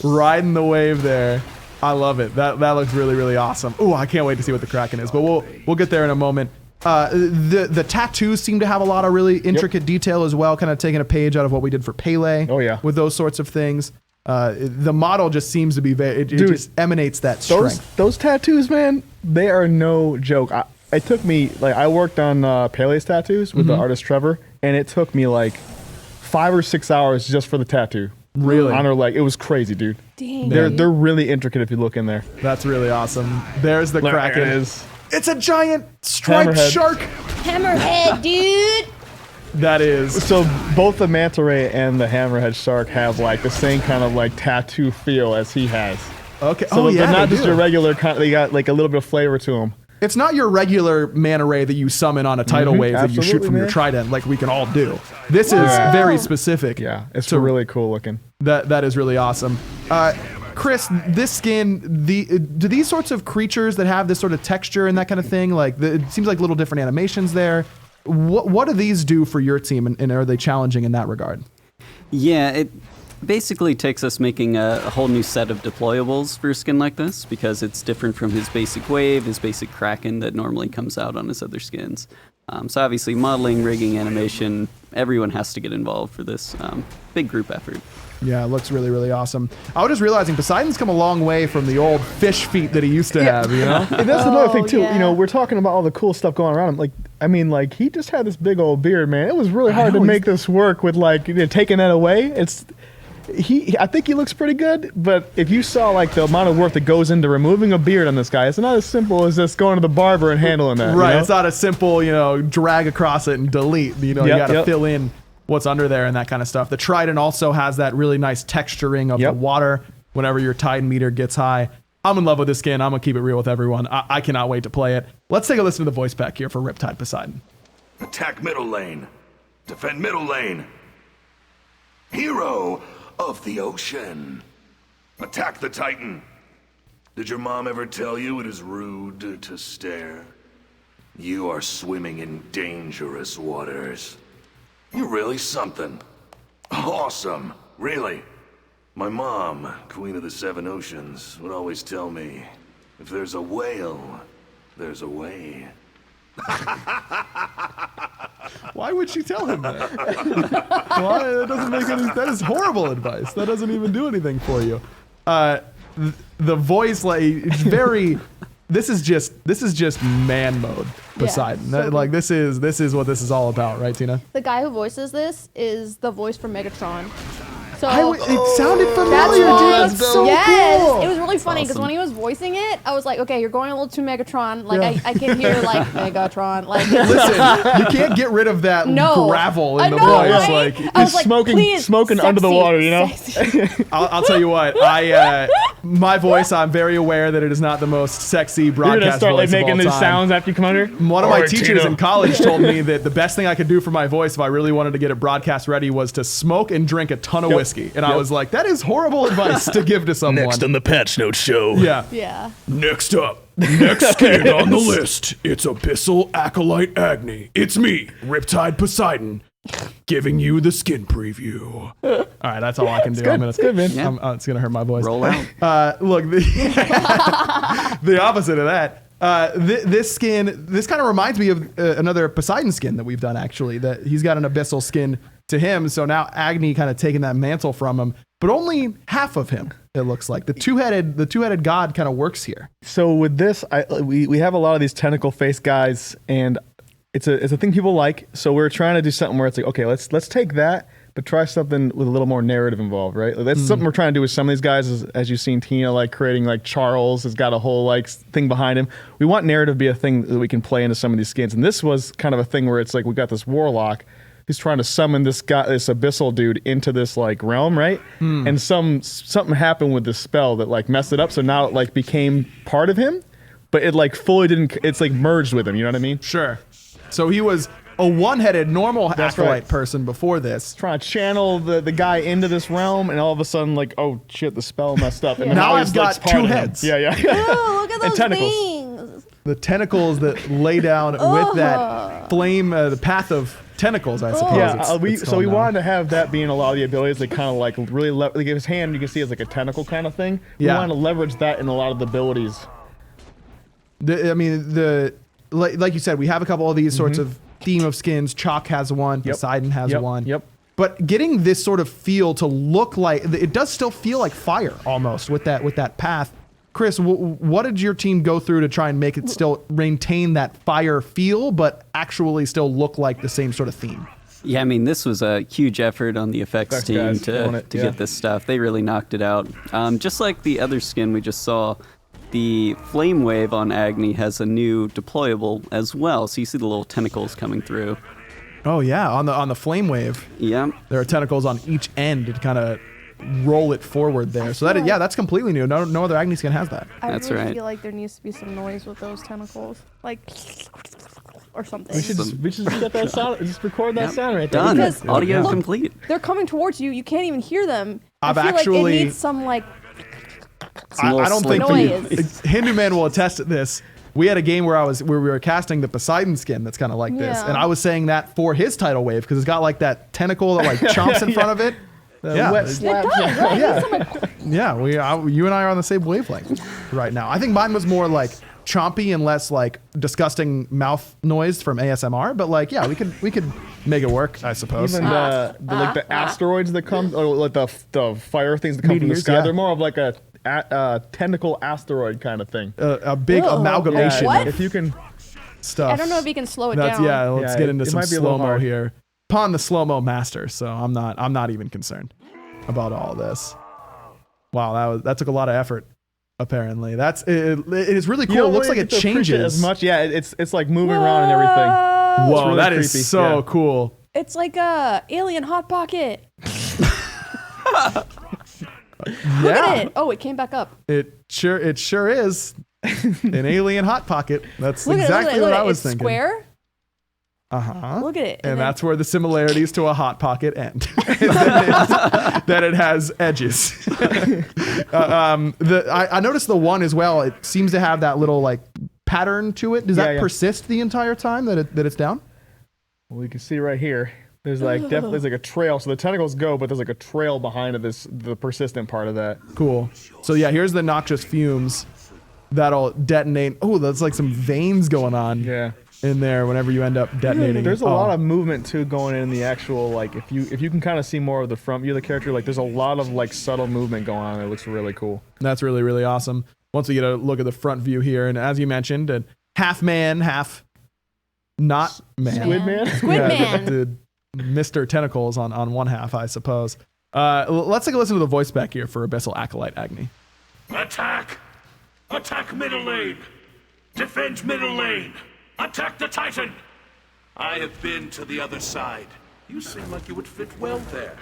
Riding the wave there. I love it. That looks really, really awesome. Ooh, I can't wait to see what the Kraken is, but we'll get there in a moment. The tattoos seem to have a lot of really intricate detail as well, kind of taking a page out of what we did for Pele. Oh, yeah. With those sorts of things. The model just seems to be it just emanates that strength. Those tattoos, man, they are no joke. It took me, like, I worked on Pele's tattoos with the artist Trevor, and it took me like 5 or 6 hours just for the tattoo. Really? On her leg. It was crazy, dude. Dang. They're really intricate if you look in there. That's really awesome. There's the There Kraken. it is. It's a giant striped Hammerhead. shark. Hammerhead, dude. That is. So both the manta ray and the hammerhead shark have like the same kind of like tattoo feel as he has. Okay. So they're not they just do. your regular kind. They got like a little bit of flavor to them. It's not your regular manta ray that you summon on a tidal wave that you shoot absolutely, from your man. trident like we can all do. This is very specific. Yeah, it's to- really cool looking. That is really awesome. Chris, this skin, do these sorts of creatures that have this sort of texture and that kind of thing, like it seems like little different animations there. What do these do for your team, and are they challenging in that regard? Yeah, it basically takes us making a whole new set of deployables for a skin like this because it's different from his basic wave, his basic Kraken that normally comes out on his other skins. So obviously modeling, rigging, animation, everyone has to get involved for this big group effort. Yeah, it looks really, really awesome. I was just realizing Poseidon's come a long way from the old fish feet that he used to have, you know? And that's another thing too. yeah. You know, we're talking about all the cool stuff going around him. Like, I mean, like he just had this big old beard, man. It was really hard to make this work with like taking that away. I think he looks pretty good, but if you saw like the amount of work that goes into removing a beard on this guy, it's not as simple as just going to the barber and handling that. Right. You know? It's not a simple, drag across it and delete. You Yep, got to yep. fill in what's under there and that kind of stuff. The trident also has that really nice texturing of the water whenever your tide meter gets high. I'm in love with this skin. I'm going to keep it real with everyone. I cannot wait to play it. Let's take a listen to the voice pack here for Riptide Poseidon. Attack middle lane. Defend middle lane. Hero of the ocean. Attack the Titan. Did your mom ever tell you it is rude to stare? You are swimming in dangerous waters. You're really something. Awesome. Really. My mom, Queen of the Seven Oceans, would always tell me, if there's a whale, there's a way. Why would she tell him that? Why? That doesn't make any. That is horrible advice. That doesn't even do anything for you. The voice, like, it's very. This is just man mode, Poseidon. so Like this is what this is all about, right, Tina? The guy who voices this is the voice from Megatron. So It sounded that's familiar, dude. why- That's so yes, cool. it was really funny because awesome. when he was voicing it, I was like, okay, you're going a little too Megatron. Like Yeah. I can hear like Megatron. Like Listen, you can't get rid of that no gravel I in the know, voice. right? Like, I was like, smoking- please, smoking under the sexy, water, you know? sexy. I'll tell you what. My voice. I'm very aware that it is not the most sexy You're broadcast gonna start voice like making of all these time. sounds after you come under. One of my Alright, teachers Tino. in college told me that the best thing I could do for my voice if I really wanted to get it broadcast ready was to smoke and drink a ton of Yep. whiskey. And I was like, that is horrible advice to give to someone. the Patch Note Show. Yeah. Yeah. Next up, next skin on the list. It's Abyssal Acolyte Agni. It's me, Riptide Poseidon, giving you the skin preview. All right, that's all I can do. It's good, man. It's gonna hurt my voice. Roll out. Look, the opposite of that. This skin, this kind of reminds me of another Poseidon skin that we've done. Actually, that he's got an abyssal skin to him. So now Agni kind of taking that mantle from him, but only half of him. It looks like the two-headed god kind of works here. So with this, we have a lot of these tentacle face guys, and it's a thing people like. So we're trying to do something where it's like, okay, let's take that, but try something with a little more narrative involved, right? Like, that's something we're trying to do with some of these guys. As you've seen, Tina like creating like Charles has got a whole like thing behind him. We want narrative to be a thing that we can play into some of these skins, and this was kind of a thing where it's like we got this warlock who's trying to summon this guy, this abyssal dude, into this like realm, right? And something happened with this spell that like messed it up. So now it like became part of him, but it like fully didn't. It's like merged with him. You know what I mean? Sure. So he was a one-headed normal That's acolyte right. person before this. Trying to channel the guy into this realm, and all of a sudden, like, oh shit, the spell messed up. And Now he's, I've got like, part two of him. heads. Yeah, yeah. Oh, look at And those tentacles. things. The tentacles that lay down with that flame, the path of tentacles, I suppose. Yeah, it's so called we now. wanted to have that being a lot of the abilities that kind of like really like his hand you can see as like a tentacle kind of thing. Yeah. We want to leverage that in a lot of the abilities. Like you said, we have a couple of these sorts of theme of skins. Chalk has one. Yep. Poseidon has Yep. one. Yep. But getting this sort of feel to look like it does still feel like fire almost with that path. Chris, what did your team go through to try and make it still maintain that fire feel, but actually still look like the same sort of theme? Yeah, I mean, this was a huge effort on the effects Effects team guys to killing it, yeah. get this stuff. They really knocked it out. Just like the other skin we just saw, the Flame Wave on Agni has a new deployable as well. So you see the little tentacles coming through. Oh yeah, on the flame wave, Yeah. there are tentacles on each end to kind of roll it forward there. So that's completely new. No other Agni skin has that. I That's really right. feel like there needs to be some noise with those tentacles, like or something. We should just get that sound, just record that sound right there. Done. Because- Audio Look, complete. They're coming towards you. You can't even hear them. I've I feel actually- like it needs some like Some little I don't think slick- Noise. Hindu Man will attest to this. We had a game where we were casting the Poseidon skin that's kind of like this, Yeah. and I was saying that for his tidal wave because it's got like that tentacle that like chomps in front of it. Yeah, wet it slap. does, right? It needs some, like, yeah. You and I are on the same wavelength right now. I think mine was more like chompy and less like disgusting mouth noise from ASMR, but like we could make it work, I suppose. Even the asteroids that come, or like the fire things that come from the Meteors, sky, yeah. they're more of like a tentacle asteroid kind of thing. A big Whoa. amalgamation What? of If you can, stuff. I don't know if you can slow it That's down. yeah. Let's Yeah, get it- into it some might be a little slow mo hard. here. Upon the slow mo master, so I'm not even concerned about all this. Wow, that took a lot of effort. Apparently, it is really cool. you It don't looks really like it get to appreciate changes. as much. Yeah, it's like moving around and everything. Whoa, really that is creepy, so yeah. cool. It's like a alien hot pocket. Look at it. Oh, it came back up. It sure is an alien hot pocket. That's Look exactly at it. what I was It's thinking. Square. Look at it. And that's where the similarities to a hot pocket end. that it has edges. I noticed the one as well. It seems to have that little like pattern to it. Does that persist the entire time that it's down? Well, you can see right here. There's like definitely like a trail. So the tentacles go, but there's like a trail behind it. The persistent part of that. Cool. So yeah, here's the noxious fumes that'll detonate. Oh, that's like some veins going on. Yeah. In there whenever you end up detonating. There's a lot of movement too going in the actual like if you can kind of see more of the front view of the character, like there's a lot of like subtle movement going on. It looks really cool. That's really, really awesome. Once we get a look at the front view here, and as you mentioned, a half man, half not man. Squid man? Squid man. The Mr. Tentacles on one half, I suppose. Let's take a listen to the voice back here for Abyssal Acolyte Agni. Attack! Attack middle lane! Defend middle lane! Attack the Titan! I have been to the other side. You seem like you would fit well there.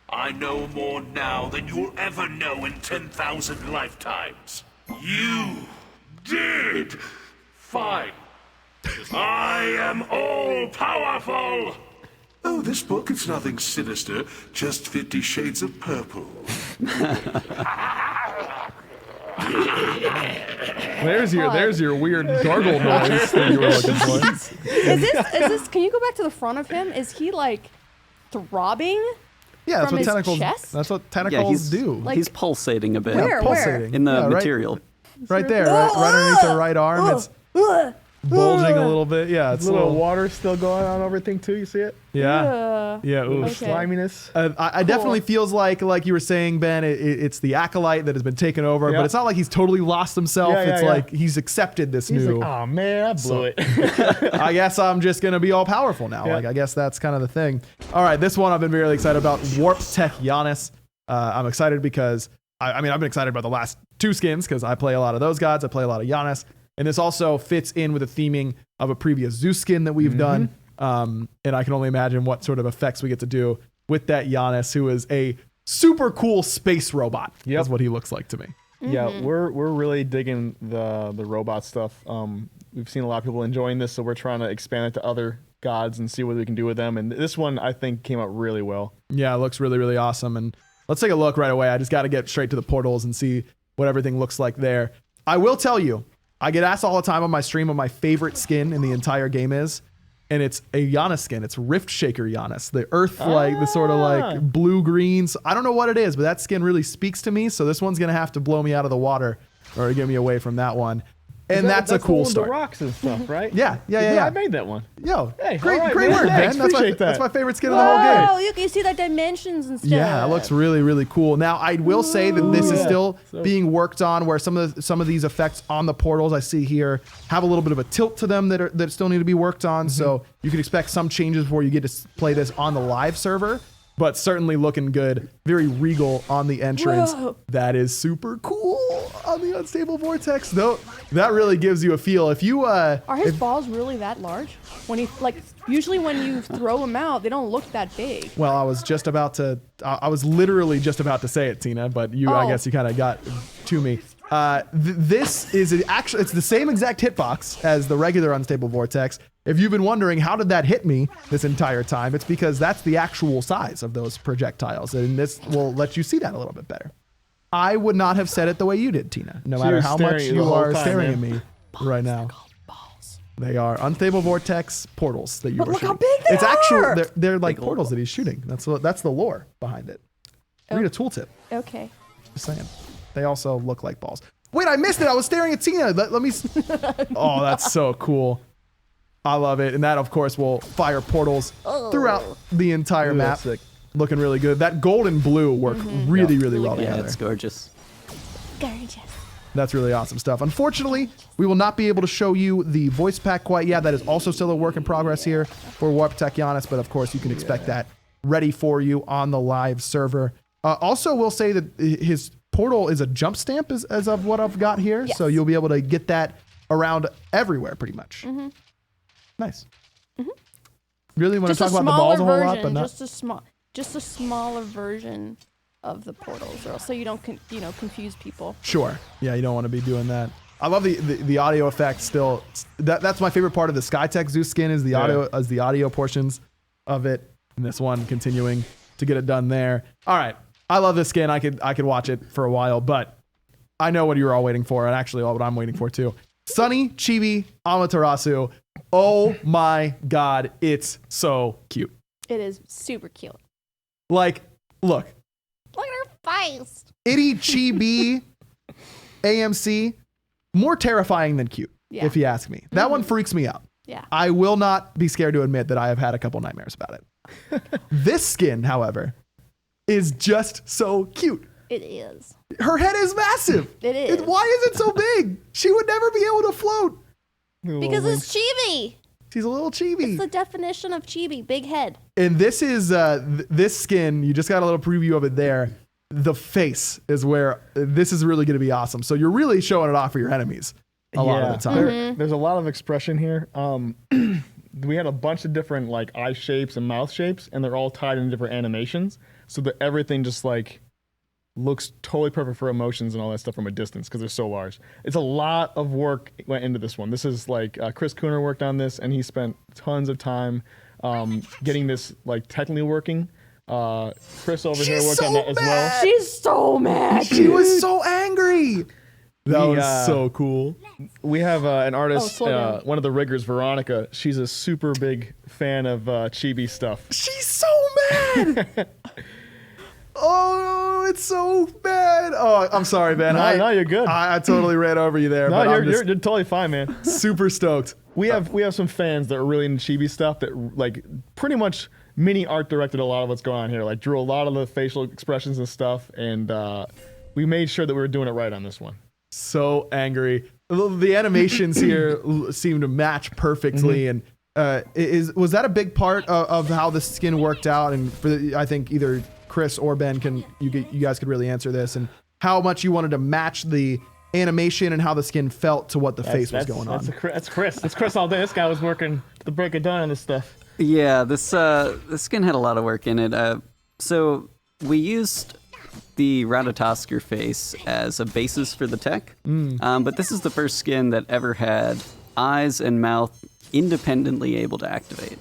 I know more now than you'll ever know in 10,000 lifetimes. You did! Fine. I am all-powerful! Oh, this book is nothing sinister, just 50 Shades of Purple. There's your weird gargle noise that you were looking for. Is this? Can you go back to the front of him? Is he like throbbing? Yeah, that's from what his tentacles. chest? That's what tentacles do. Like- He's pulsating a bit. Where? Pulsating. In the Yeah, material. right there, right underneath the right arm. It's bulging a little bit. Yeah, it's There's a little water still going on everything too. You see it? Yeah. Yeah. Ooh. Okay. Sliminess. I definitely feels like you were saying, Ben, it's the acolyte that has been taken over, Yeah. but it's not like he's totally lost himself. Yeah, It's yeah. like he's accepted this He's new. like, oh man, I blew it. I guess I'm just gonna be all powerful now. Yeah. Like I guess that's kind of the thing. All right, this one I've been really excited about. Warp Tech Giannis. I'm excited because I mean I've been excited about the last two skins because I play a lot of those gods. I play a lot of Giannis, and this also fits in with the theming of a previous Zeus skin that we've done. And I can only imagine what sort of effects we get to do with that Giannis, who is a super cool space robot. Yep. That's what he looks like to me. Yeah, we're really digging the robot stuff. We've seen a lot of people enjoying this, so we're trying to expand it to other gods and see what we can do with them. And this one I think came out really well. Yeah, it looks really, really awesome. And let's take a look right away. I just got to get straight to the portals and see what everything looks like there. I will tell you, I get asked all the time on my stream what my favorite skin in the entire game is. And it's a Giannis skin. It's Rift Shaker Giannis. The earth, like the sort of like blue greens. I don't know what it is, but that skin really speaks to me. So this one's going to have to blow me out of the water or get me away from that one. And that's a cool the start. rocks and stuff, right? Yeah. I made that one. Yo, Hey, great, all right, great man. work, Thanks, man. appreciate that. That's my favorite skin of the whole game. Oh, you can see the dimensions and stuff. Yeah, it looks really, really cool. Now, I will say that this is still being worked on, where some of these effects on the portals I see here have a little bit of a tilt to them that still need to be worked on. So you can expect some changes before you get to play this on the live server. But certainly looking good, very regal on the entrance. Whoa. That is super cool on the unstable vortex. Though that really gives you a feel. If you Are his balls really that large? When he usually when you throw them out, they don't look that big. Well, I was literally just about to say it, Tina, but I guess you kind of got to me. This is it's the same exact hitbox as the regular unstable vortex. If you've been wondering how did that hit me this entire time, it's because that's the actual size of those projectiles, and this will let you see that a little bit better. I would not have said it the way you did, Tina, no matter how much you are staring at me right now. They are unstable vortex portals that you were shooting. Look how big they it's are! Actually, they're like portals that he's shooting. That's the lore behind it. Read a tooltip. Okay. Just saying. They also look like balls. Wait, I missed it. I was staring at Tina. Let me. Oh, that's so cool. I love it. And that, of course, will fire portals throughout the entire map. Sick. Looking really good. That gold and blue work really, really well Yeah, together. it's gorgeous. Gorgeous. That's really awesome stuff. Unfortunately, we will not be able to show you the voice pack quite yet. That is also still a work in progress here for Warp Tech Giannis, but of course you can expect that ready for you on the live server. Also, we'll say that his portal is a jump stamp as of what I've got here, so you'll be able to get that around everywhere pretty much. Nice. Really want to talk about the balls a whole lot, but not. Just a smaller version of the portals, or so you don't confuse people. Sure. Yeah, you don't want to be doing that. I love the audio effect still. That's my favorite part of the Skytech Zeus skin is the audio portions of it. And this one continuing to get it done there. All right. I love this skin. I could watch it for a while, but I know what you were all waiting for, and actually what I'm waiting for too. Sunny Chibi Amaterasu. Oh my God, it's so cute. It is super cute. Like, look. Look at her face. Itty Chibi AMC, more terrifying than cute, if you ask me. That one freaks me out. Yeah. I will not be scared to admit that I have had a couple nightmares about it. This skin, however, is just so cute. It is. Her head is massive. It is. Why is it so big? She would never be able to float. Because it's chibi. She's a little chibi. It's the definition of chibi, big head. And this is this skin. You just got a little preview of it there. The face is where this is really going to be awesome. So you're really showing it off for your enemies a lot of the time. There's a lot of expression here. We had a bunch of different like eye shapes and mouth shapes, and they're all tied in different animations, so that everything just like looks totally perfect for emotions and all that stuff from a distance because they're so large. It's a lot of work went into this one. This is like Chris Cooner worked on this, and he spent tons of time getting this like technically working. Chris over here worked on that as well. She's so mad. She was so angry. That was so cool. We have an artist, one of the riggers, Veronica. She's a super big fan of chibi stuff. She's so mad. Oh, it's so bad. Oh, I'm sorry, man. No, you're good. I totally ran over you there. No, but you're totally fine, man. Super stoked. We have some fans that are really into chibi stuff that like pretty much mini art directed a lot of what's going on here. Like drew a lot of the facial expressions and stuff, and we made sure that we were doing it right on this one. So angry. The animations here seem to match perfectly, and was that a big part of how the skin worked out? And I think either Chris or Ben you guys could really answer this, and how much you wanted to match the animation and how the skin felt to what the face was going on. That's Chris. That's Chris all day. This guy was working the break of dawn on this stuff. Yeah, this skin had a lot of work in it. So we used the Ratatosker face as a basis for the tech, but this is the first skin that ever had eyes and mouth independently able to activate.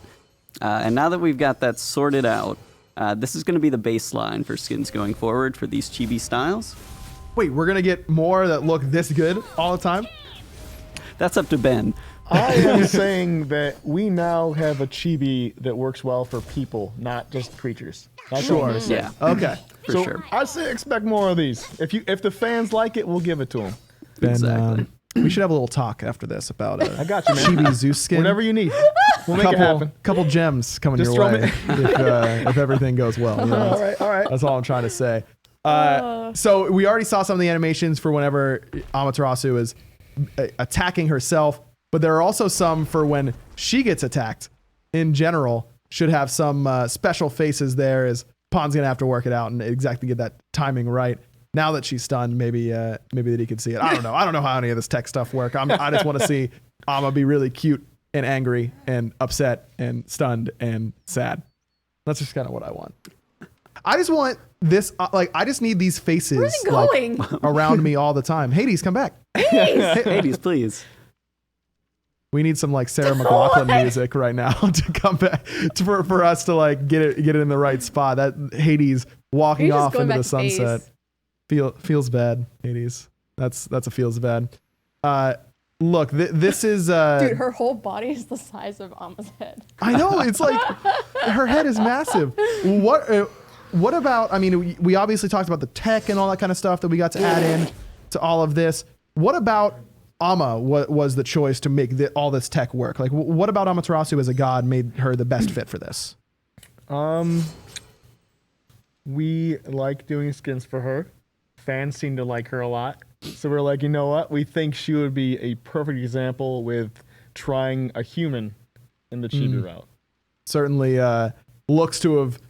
And now that we've got that sorted out, this is going to be the baseline for skins going forward for these chibi styles. Wait, we're going to get more that look this good all the time? That's up to Ben. I am saying that we now have a chibi that works well for people, not just creatures. That's Sure. what I'm saying. Yeah. Okay. For So sure. I say expect more of these. If the fans like it, we'll give it to them. Ben, Exactly. we should have a little talk after this about I got you, man. Chibi Zeus skin. Whatever you need, we'll make it happen. Couple gems coming Just your throw way if everything goes well. You know, All right. that's all I'm trying to say. So we already saw some of the animations for whenever Amaterasu is attacking herself, but there are also some for when she gets attacked. In general, should have some special faces there, as Pon's gonna have to work it out and exactly get that timing right. Now that she's stunned, maybe that he can see it. I don't know. I don't know how any of this tech stuff work. I just want to see Ama be really cute and angry and upset and stunned and sad. That's just kind of what I want. I just want this, I just need these faces Where's he going? around me all the time. Hades, come back. Hades, please. We need some Sarah McLachlan music right now to come back for us to get it in the right spot. That Hades walking You're just off going into back the to sunset feels bad. Hades, that's a feels bad. Look, this is Dude, her whole body is the size of Ama's head. I know, it's like her head is massive. What about? I mean, we obviously talked about the tech and all that kind of stuff that we got to add in to all of this. What about Ama? What was the choice to make all this tech work? What about Amaterasu as a god made her the best fit for this? We like doing skins for her. Fans seem to like her a lot. So we're like, you know what? We think she would be a perfect example with trying a human in the chibi route. Certainly looks to have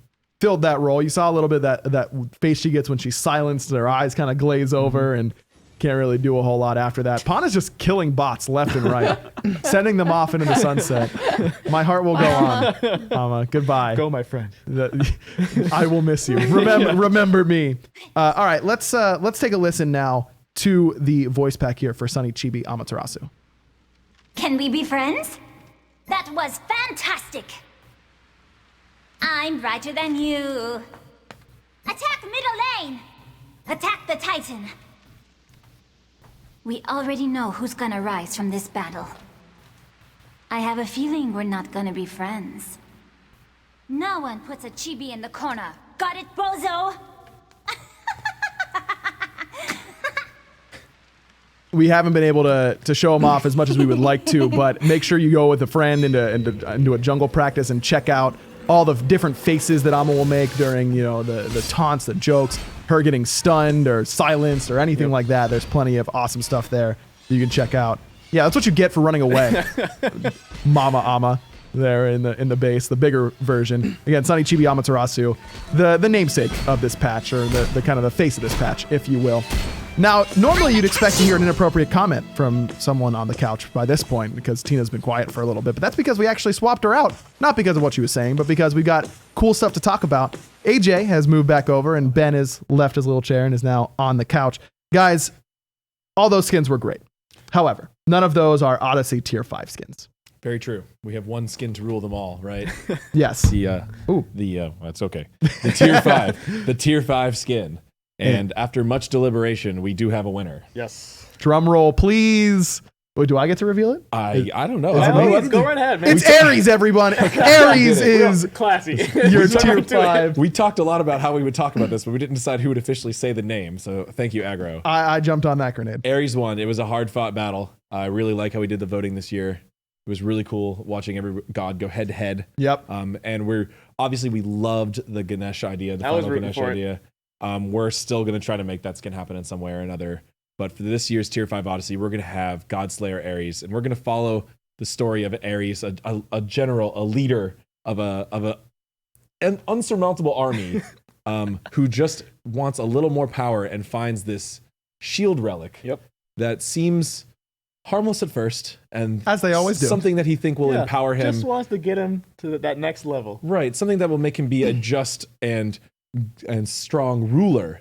filled that role. You saw a little bit of that face she gets when she's silenced, and her eyes kind of glaze over, and can't really do a whole lot after that. Pana's just killing bots left and right, sending them off into the sunset. My heart will go on. Goodbye. Go, my friend. I will miss you. Remember me. All right, let's take a listen now to the voice pack here for Sunny Chibi Amaterasu. Can we be friends? That was fantastic. I'm brighter than you. Attack middle lane. Attack the Titan. We already know who's gonna rise from this battle. I have a feeling we're not gonna be friends. No one puts a chibi in the corner. Got it, bozo? We haven't been able to show them off as much as we would like to, but make sure you go with a friend into a jungle practice and check out all the different faces that Amma will make during, the taunts, the jokes, her getting stunned or silenced or anything like that. There's plenty of awesome stuff there that you can check out. Yeah, that's what you get for running away. Mama Amma there in the base, the bigger version. Again, Sunny Chibi Amaterasu, the namesake of this patch, or the kind of the face of this patch, if you will. Now, normally you'd expect to hear an inappropriate comment from someone on the couch by this point, because Tina's been quiet for a little bit, but that's because we actually swapped her out. Not because of what she was saying, but because we got cool stuff to talk about. AJ has moved back over, and Ben has left his little chair and is now on the couch. Guys, all those skins were great. However, none of those are Odyssey Tier 5 skins. Very true. We have one skin to rule them all, right? Yes. That's okay. The Tier 5 skin. And after much deliberation, we do have a winner. Yes. Drum roll, please. Wait, do I get to reveal it? I don't know. Go right ahead, man. It's Aries, everyone. Aries is classy. Your Tier 5. We talked a lot about how we would talk about this, but we didn't decide who would officially say the name. So thank you, Aggro. I jumped on that grenade. Aries won. It was a hard-fought battle. I really like how we did the voting this year. It was really cool watching every god go head-to-head. Yep. And we loved the Ganesh idea, the final Ganesh idea. We're still going to try to make that skin happen in some way or another. But for this year's Tier 5 Odyssey, we're going to have Godslayer Ares, and we're going to follow the story of Ares, a general, a leader of an unsurmountable army who just wants a little more power and finds this shield relic that seems harmless at first, and as they always do, something that he think will empower him. Just wants to get him to that next level. Right, something that will make him be a just and strong ruler.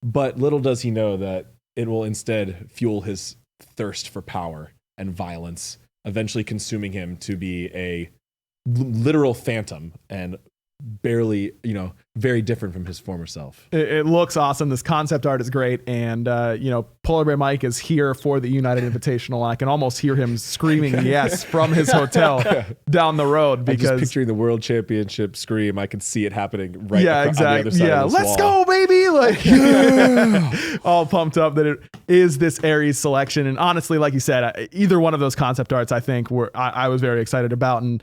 But little does he know that it will instead fuel his thirst for power and violence, eventually consuming him to be a literal phantom and barely, very different from his former self. It looks awesome. This concept art is great. And, Polar Bear Mike is here for the United Invitational. I can almost hear him screaming yes from his hotel down the road. Because I'm just picturing the World Championship scream. I can see it happening right on the other side of this wall. Go, baby! All pumped up that it is this Ares selection. And honestly, like you said, either one of those concept arts, I think, I was very excited about. And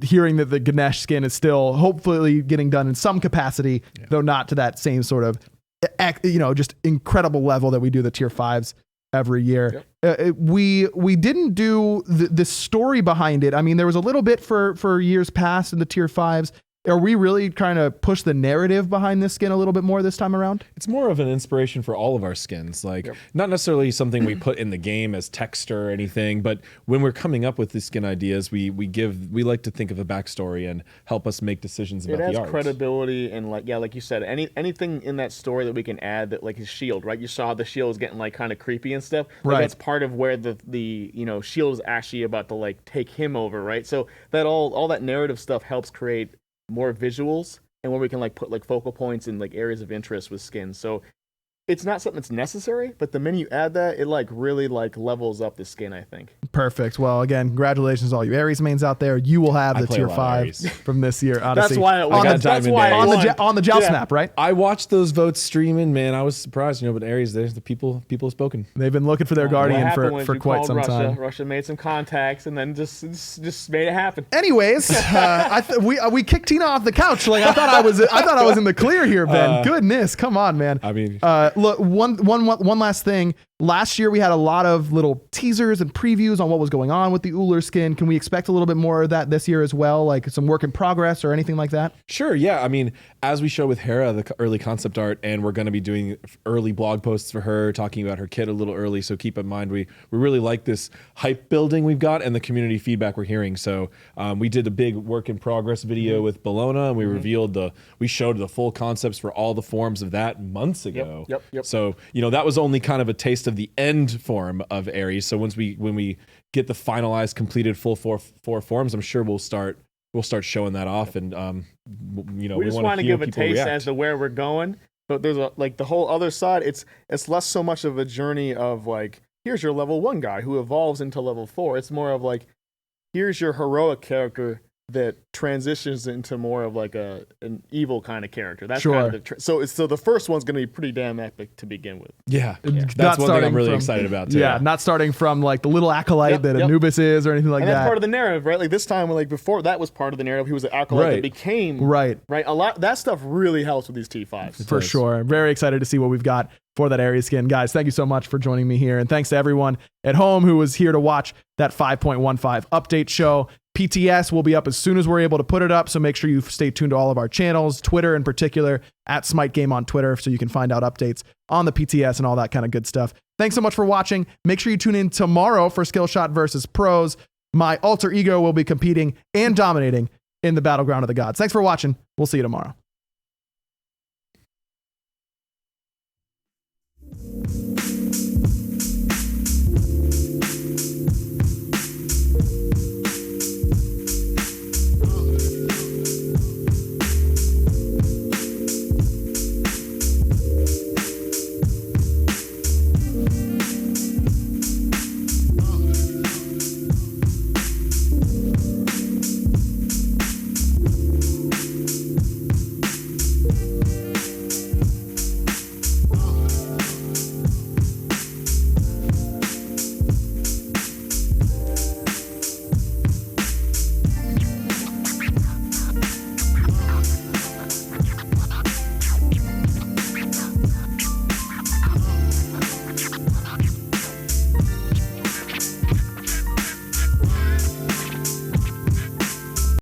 hearing that the Ganesh skin is still hopefully getting done in some capacity, though not to that same sort of, just incredible level that we do the Tier 5s every year. We didn't do the story behind it. I mean, there was a little bit for years past in the Tier 5s. Are we really trying to push the narrative behind this skin a little bit more this time around? It's more of an inspiration for all of our skins. Not necessarily something we put in the game as text or anything, but when we're coming up with these skin ideas, we like to think of a backstory and help us make decisions about the art. It adds credibility and like you said, anything in that story that we can add, that like his shield, right? You saw the shield was getting kind of creepy and stuff. Right. That's part of where the shield is actually about to take him over, right? So that all that narrative stuff helps create more visuals, and where we can put focal points in areas of interest with skins. So it's not something that's necessary, but the minute you add that, it really levels up the skin, I think. Perfect. Well, again, congratulations to all you Aries mains out there. You will have the Tier 5s from this year Odyssey. That's why on the Joust map, right? I watched those votes streaming, man. I was surprised, but Aries, there's the people have spoken. They've been looking for their guardian for quite some time. Russia made some contacts and then just made it happen. Anyways, we kicked Tina off the couch. I thought I was in the clear here, Ben. Goodness, come on, man. I mean, look, one last thing. last year we had a lot of little teasers and previews on what was going on with the Uller skin. Can we expect a little bit more of that this year as well? Like some work in progress or anything like that? Sure, yeah. I mean, as we show with Hera, the early concept art, and we're going to be doing early blog posts for her, talking about her kit a little early. So keep in mind, we really like this hype building we've got and the community feedback we're hearing. So we did a big work in progress video with Bologna, and we showed the full concepts for all the forms of that months ago. Yep. So, that was only kind of a taste of the end form of Ares. So when we get the finalized, completed full four forms, I'm sure we'll start showing that off, and we just want to give a taste as to where we're going. But there's the whole other side. It's less so much of a journey of like, here's your level 1 guy who evolves into level 4. It's more of like, here's your heroic character that transitions into more of like an evil kind of character. That's kind of so the first one's going to be pretty damn epic to begin with. Yeah. That's one thing I'm really excited about too. Yeah, not starting from like the little acolyte that Anubis is or anything like that. And that's part of the narrative, right? Like this time, like before that was part of the narrative, he was an acolyte that became right. A lot that stuff really helps with these T5s. For sure. Very excited to see what we've got for that Ares skin. Guys, thank you so much for joining me here. And thanks to everyone at home who was here to watch that 5.15 update show. PTS will be up as soon as we're able to put it up, so make sure you stay tuned to all of our channels, Twitter in particular, at SMITE Game on Twitter, so you can find out updates on the PTS and all that kind of good stuff. Thanks so much for watching. Make sure you tune in tomorrow for Skillshot versus Pros. My alter ego will be competing and dominating in the Battleground of the Gods. Thanks for watching. We'll see you tomorrow.